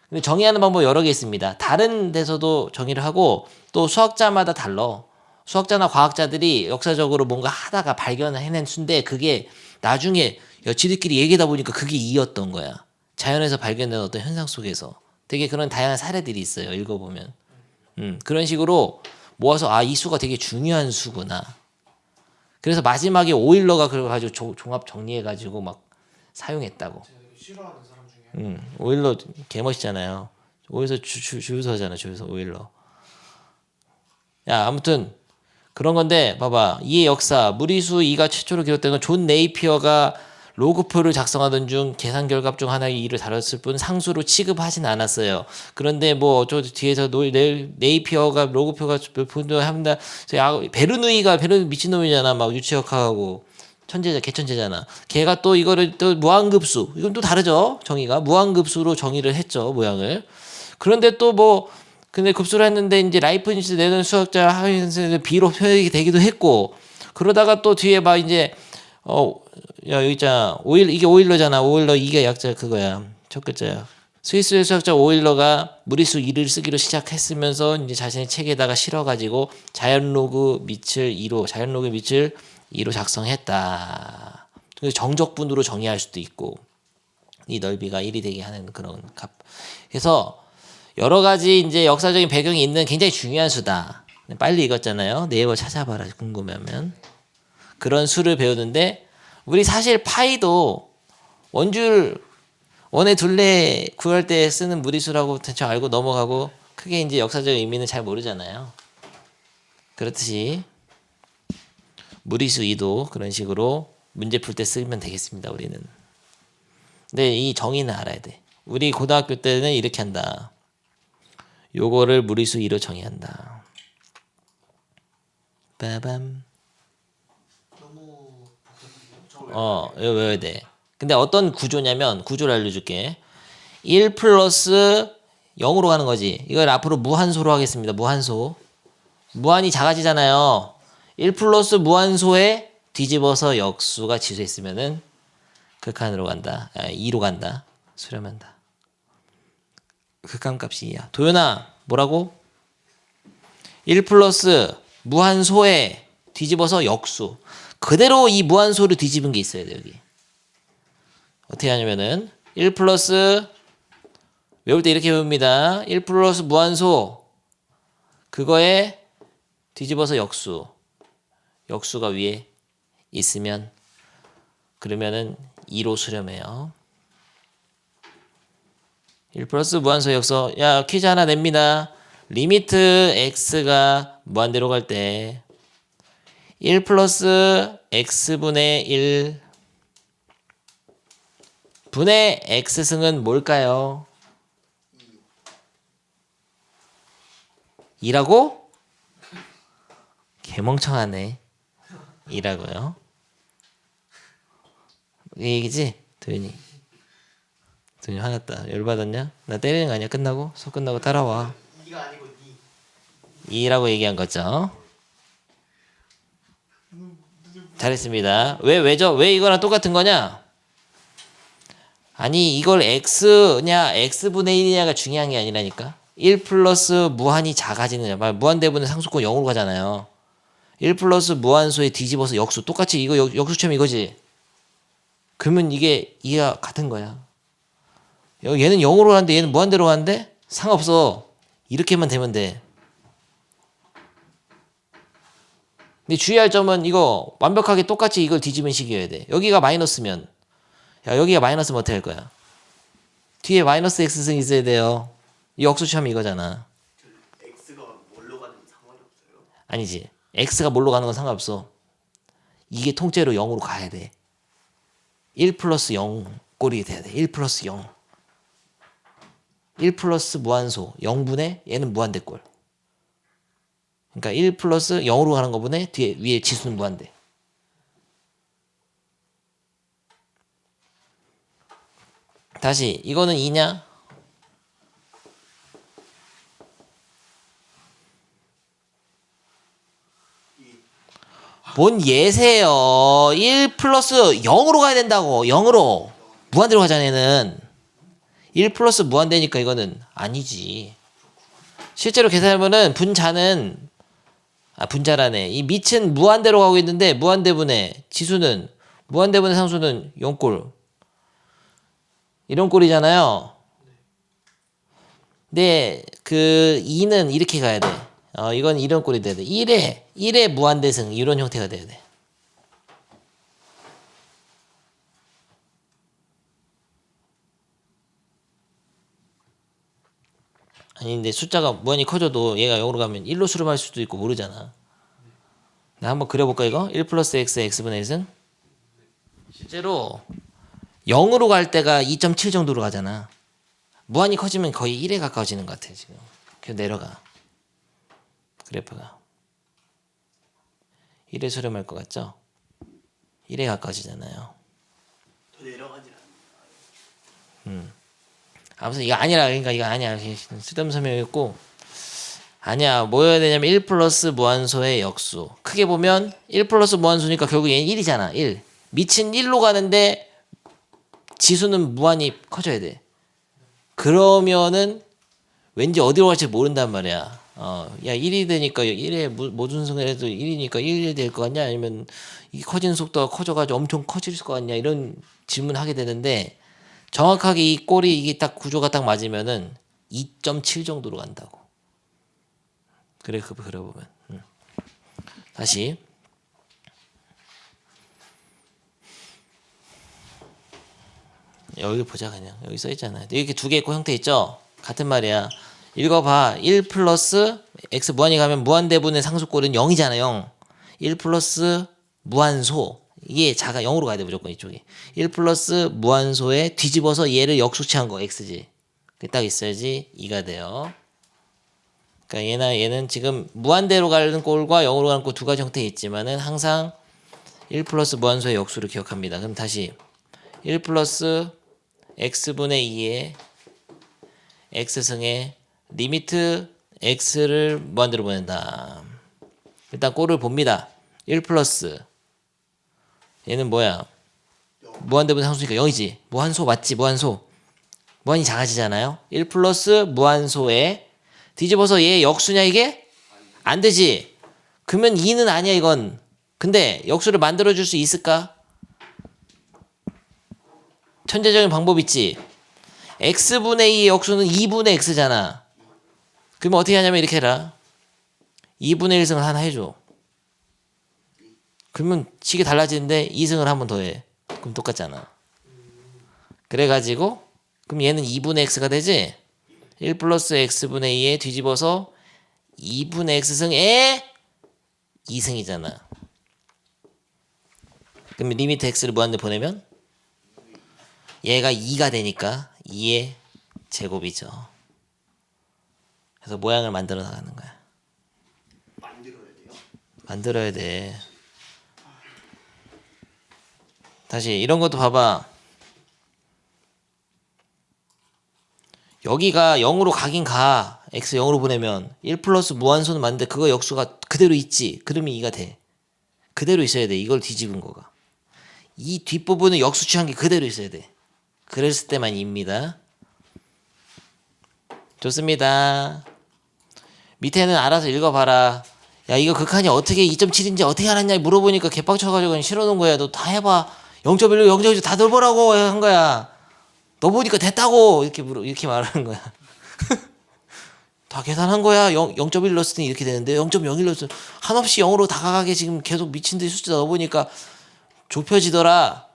[SPEAKER 1] 근데 정의하는 방법 여러 개 있습니다. 다른 데서도 정의를 하고 또 수학자마다 달라. 수학자나 과학자들이 역사적으로 뭔가 하다가 발견해낸 수인데 그게 나중에 지들끼리 얘기하다 보니까 그게 2였던 거야. 자연에서 발견된 어떤 현상 속에서. 되게 그런 다양한 사례들이 있어요. 읽어보면. 그런 식으로 모아서 이 수가 되게 중요한 수구나. 그래서 마지막에 오일러가 그걸 가지고 종합 정리해가지고 막 사용했다고.
[SPEAKER 2] 제가 되게 싫어하는 사람 중에.
[SPEAKER 1] 오일러 개멋있잖아요. 오일러 주유소잖아, 주유소 오일러. 야, 아무튼 그런 건데 봐봐. 이의 역사, 무리수 2가 최초로 기록된 건 존 네이피어가 로그표를 작성하던 중 계산 결과값 중 하나의 이를 다뤘을 뿐 상수로 취급하진 않았어요. 그런데 뭐 저 뒤에서 네이피어가 로그표가 몇 푼도 합니다. 베르누이가 미친놈이잖아. 막 유치역학하고 천재자 개천재잖아. 걔가 또 이거를 또 무한급수, 이건 또 다르죠. 정의가 무한급수로 정의를 했죠, 모양을. 그런데 또 뭐 근데 급수를 했는데 이제 라이프니츠 내는 수학자 하면서 B로 표현이 되기도 했고, 그러다가 또 뒤에 막 이제 야 여기 있잖아. 이게 오일러잖아. 오일러 이게 약자 그거야. 첫 글자야. 스위스의 수학자 오일러가 무리수 2를 쓰기로 시작했으면서 이제 자신의 책에다가 실어가지고 자연로그 밑을 2로 작성했다. 그래서 정적분으로 정의할 수도 있고, 이 넓이가 1이 되게 하는 그런 값. 그래서 여러 가지 이제 역사적인 배경이 있는 굉장히 중요한 수다. 빨리 읽었잖아요. 네이버 찾아봐라 궁금하면. 그런 수를 배우는데 우리 사실 파이도 원줄 원의 둘레 구할 때 쓰는 무리수라고 대충 알고 넘어가고 크게 이제 역사적 의미는 잘 모르잖아요. 그렇듯이 무리수 2도 그런 식으로 문제 풀 때 쓰면 되겠습니다. 우리는. 근데 이 정의는 알아야 돼. 우리 고등학교 때는 이렇게 한다. 요거를 무리수 2로 정의한다. 빠밤.
[SPEAKER 2] 너무 복잡한데요?
[SPEAKER 1] 이거 외워야 돼. 근데 어떤 구조냐면, 구조를 알려줄게. 1 플러스 0으로 가는 거지. 이걸 앞으로 무한소로 하겠습니다. 무한소. 무한이 작아지잖아요. 1 플러스 무한소에 뒤집어서 역수가 지수했으면은 극한으로 간다. 2로 간다. 수렴한다. 극한값이 2야. 도연아, 뭐라고? 1 플러스 무한소에 뒤집어서 역수. 그대로 이 무한소를 뒤집은 게 있어야 돼, 여기. 어떻게 하냐면은 1 플러스 외울 때 이렇게 외웁니다. 1 플러스 무한소 그거에 뒤집어서 역수. 역수가 위에 있으면 그러면은 2로 수렴해요. 1 플러스 무한소 역수. 야, 퀴즈 하나 냅니다. 리미트 x가 무한대로 갈 때 1 플러스 x분의 1 분의 x승은 뭘까요? 2라고? 개멍청하네. 2라고요. 이 얘기지? 도윤이 화났다. 열받았냐? 나 때리는 거 아니야? 끝나고? 수업 끝나고 따라와.
[SPEAKER 2] 2가 아니고 2.
[SPEAKER 1] 2라고 얘기한 거죠. 잘했습니다. 왜죠? 왜 이거랑 똑같은 거냐? 아니 이걸 x냐 x분의 1이냐가 중요한 게 아니라니까. 1 플러스 무한이 작아지느냐. 무한대분의 상수권 0으로 가잖아요. 1 플러스 무한소에 뒤집어서 역수. 똑같이 이거 역수처럼 이거지. 그러면 이게 2가 같은 거야. 얘는 0으로 가는데 얘는 무한대로 가는데 상관없어. 이렇게만 되면 돼. 근데 주의할 점은 이거 완벽하게 똑같이 이걸 뒤집은 식이어야 돼. 여기가 마이너스면, 야 여기가 마이너스면 어떻게 할 거야? 뒤에 마이너스 x승이 있어야 돼요. 이 역수처럼 이거잖아.
[SPEAKER 2] x가 뭘로 가는 상관이 없어요?
[SPEAKER 1] 아니지. x가 뭘로 가는 건 상관없어. 이게 통째로 0으로 가야 돼. 1 플러스 0 꼴이 돼야 돼. 1 플러스 0. 1 플러스 무한소 0분의 얘는 무한대 꼴. 그러니까 1 플러스 0으로 가는 거분에 뒤에 위에 지수는 무한대. 다시 이거는 2냐? 뭔 예세요. 1 플러스 0으로 가야 된다고. 0으로. 무한대로 가잖아 얘는. 1 플러스 무한대니까 이거는 아니지. 실제로 계산해보면 분자는 분자라네. 이 밑은 무한대로 가고 있는데 무한대분의 지수는 무한대분의 상수는 0꼴. 이런 꼴이잖아요. 근데 그 2는 이렇게 가야 돼. 이건 이런 꼴이 돼야 돼. 1의 무한대승 이런 형태가 돼야 돼. 아니 근데 숫자가 무한히 커져도 얘가 0으로 가면 1로 수렴할 수도 있고 모르잖아. 나 한번 그려볼까 이거? 1 플러스 x x분의 1은 실제로 0으로 갈 때가 2.7 정도로 가잖아. 무한히 커지면 거의 1에 가까워지는 것 같아 지금. 그래서 내려가. 그래프가 1에 수렴할 것 같죠? 1에 가까워지잖아요.
[SPEAKER 2] 더 내려가질
[SPEAKER 1] 아무튼 이거 아니라 그러니까 이거 아니야. 쓸데없는 설명이었고 아니야. 뭐여야 되냐면 1 플러스 무한소의 역수. 크게 보면 1 플러스 무한소니까 결국 얘는 1이잖아. 1. 밑은 1로 가는데 지수는 무한히 커져야 돼. 그러면은 왠지 어디로 갈지 모른단 말이야. 야 1이 되니까 1에 모든 순간에도 1이니까 1이 될 것 같냐? 아니면 이 커지는 속도가 커져가지고 엄청 커질 것 같냐? 이런 질문을 하게 되는데 정확하게 이 꼴이 이게 딱 구조가 딱 맞으면은 2.7 정도로 간다고. 그래 그 그려보면. 다시 여기 보자 그냥. 여기 써 있잖아. 이렇게 두 개 있고 형태 있죠? 같은 말이야. 읽어봐. 1 플러스 x 무한히 가면 무한대분의 상수꼴은 0이잖아. 0. 1 플러스 무한소. 이게 자가 0으로 가야 돼 무조건 이쪽이. 1 플러스 무한소에 뒤집어서 얘를 역수치한 거 x지. 그게 딱 있어야지 2가 돼요. 그러니까 얘는 지금 무한대로 가는 꼴과 0으로 가는 꼴 두 가지 형태 있지만은 항상 1 플러스 무한소의 역수를 기억합니다. 그럼 다시 1 플러스 x분의 2의 x승의 리미트 x를 무한대로 보낸다. 일단 꼴을 봅니다. 1 플러스 얘는 뭐야? 무한대분 상수니까 0이지. 무한소 맞지? 무한소. 무한이 작아지잖아요. 1 플러스 무한소에 뒤집어서 얘 역수냐 이게? 안 되지. 그러면 2는 아니야 이건. 근데 역수를 만들어줄 수 있을까? 천재적인 방법 있지. x분의 2의 역수는 2분의 x잖아. 그러면 어떻게 하냐면 이렇게 해라. 2분의 1승을 하나 해줘. 그러면 식이 달라지는데 2승을 한 번 더 해. 그럼 똑같잖아. 그래가지고 그럼 얘는 2분의 x가 되지. 1 플러스 x분의 2에 뒤집어서 2분의 x승에 2승이잖아. 그럼 리미트 x를 무한대 보내면 얘가 2가 되니까 2의 제곱이죠. 그래서 모양을 만들어 나가는 거야.
[SPEAKER 2] 만들어야 돼요.
[SPEAKER 1] 만들어야 돼. 다시 이런 것도 봐봐. 여기가 0으로 가긴 가. x 0으로 보내면 1 플러스 무한소는 맞는데 그거 역수가 그대로 있지. 그러면 2가 돼. 그대로 있어야 돼. 이걸 뒤집은 거가. 이 뒷부분은 역수 취한 게 그대로 있어야 돼. 그랬을 때만 2입니다. 좋습니다. 밑에는 알아서 읽어봐라. 야 이거 극한이 어떻게 2.7인지 어떻게 알았냐 물어보니까 개빡쳐가지고 그냥 실어놓은 거야. 너 다 해봐. 0.16, 0.1 다 넣어보라고 한 거야. 너 보니까 됐다고 이렇게 말하는 거야. 다 계산한 거야. 0.1 넣었을 때 이렇게 되는데 0.01 넣었을 때 한없이 0으로 다가가게 지금 계속 미친 듯이 숫자 넣어보니까 좁혀지더라.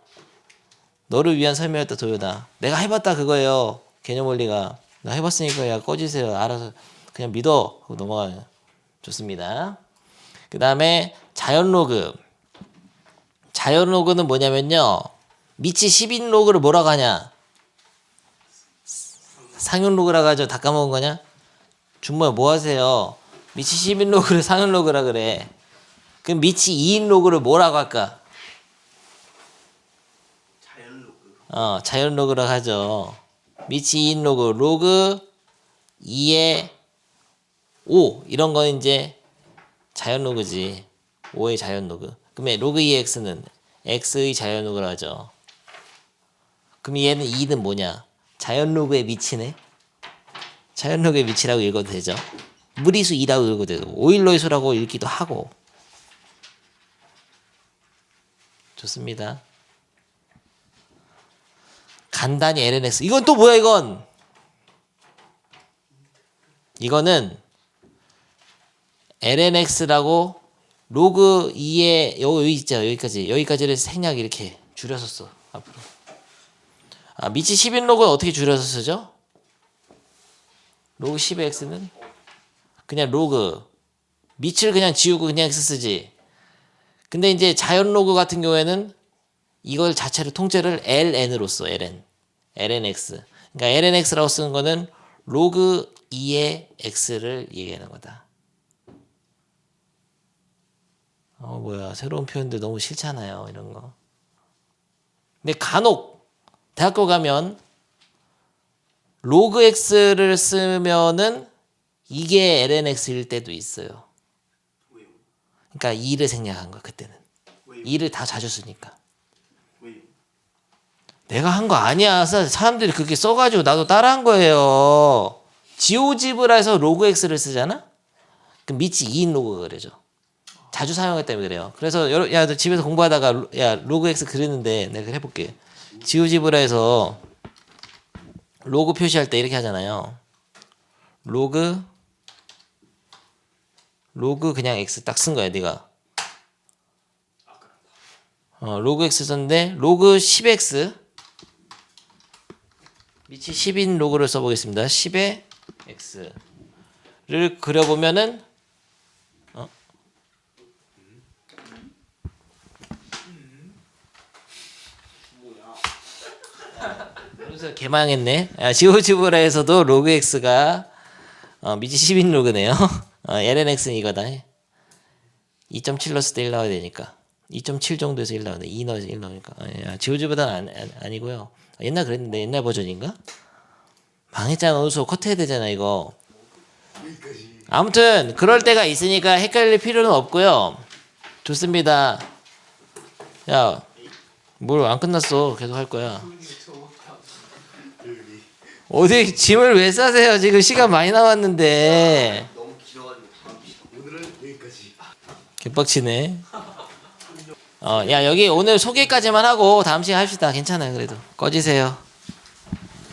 [SPEAKER 1] 너를 위한 설명이었다 도요다. 내가 해봤다 그거예요. 개념 원리가. 나 해봤으니까 야 꺼지세요. 알아서 그냥 믿어. 하고 넘어가요. 좋습니다. 그 다음에 자연 로그. 자연 로그는 뭐냐면요. 밑이 10인 로그를 뭐라고 하냐? 상윤 로그라고 하죠. 다 까먹은 거냐? 준모야 뭐 하세요? 밑이 10인 로그를 상윤 로그라 그래. 그럼 밑이 2인 로그를 뭐라고 할까?
[SPEAKER 2] 자연 로그.
[SPEAKER 1] 자연 로그라고 하죠. 밑이 2인 로그, 로그 2의 5 이런 건 이제 자연 로그지. 5의 자연 로그. 그러면 로그 2의 x는 x의 자연 로그라 하죠. 그럼 얘는 2는 뭐냐? 자연 로그의 밑이네. 자연 로그의 밑이라고 읽어도 되죠. 무리수 2라고 읽어도 되고 오일러의 수라고 읽기도 하고. 좋습니다. 간단히 lnx. 이건 또 뭐야 이건? 이거는 lnx라고 로그 2의 여기 있죠. 여기까지를 생략 이렇게 줄여서 써. 앞으로. 밑이 10인 로그는 어떻게 줄여서 쓰죠? 로그 10의 x는 그냥 로그 밑을 그냥 지우고 그냥 x 쓰지. 근데 이제 자연 로그 같은 경우에는 이걸 자체로 통째를 ln으로 써. lnx. 그러니까 lnx라고 쓰는 거는 로그 2의 x를 얘기하는 거다. 뭐야, 새로운 표현들 너무 싫잖아요, 이런 거. 근데 간혹 대학교 가면 로그 x를 쓰면은 이게 lnx일 때도 있어요.
[SPEAKER 2] 왜요?
[SPEAKER 1] 그러니까 2를 생략한 거야, 그때는.
[SPEAKER 2] 왜요?
[SPEAKER 1] 2를 다 자주 쓰니까.
[SPEAKER 2] 왜요?
[SPEAKER 1] 내가 한 거 아니야. 사람들이 그렇게 써가지고 나도 따라한 거예요. 지오지브라에서 로그 x를 쓰잖아? 그럼 밑이 2인 로그가 그래죠. 자주 사용하기 때문에 그래요. 그래서 야, 너 집에서 공부하다가 야 로그 x 그리는데 내가 해볼게. 지오지브라에서 로그 표시할 때 이렇게 하잖아요. 로그 그냥 x 딱 쓴 거야, 네가. 로그 x 썼는데 로그 10x 밑이 10인 로그를 써보겠습니다. 10의 x를 그려보면은 그래서 개망했네. 지오지브라에서도 로그 x가 밑이 10인 로그네요. lnx는 이거다. 2.7 넣었을 때 1 나와야 되니까 2.7 정도에서 1 나오네. 2 넣어서 1 나오니까 지오지브라는 아니고요. 옛날 그랬는데 옛날 버전인가? 망했잖아. 어디서 컷해야 되잖아 이거. 아무튼 그럴 때가 있으니까 헷갈릴 필요는 없고요. 좋습니다. 야, 뭘 안 끝났어. 계속 할 거야. 어디 짐을 왜 싸세요? 지금 시간 많이 남았는데.
[SPEAKER 2] 너무 길어가지고 다음 시간. 오늘은 여기까지.
[SPEAKER 1] 개빡치네. 야, 여기 오늘 소개까지만 하고 다음 시간 합시다. 괜찮아요. 그래도 꺼지세요.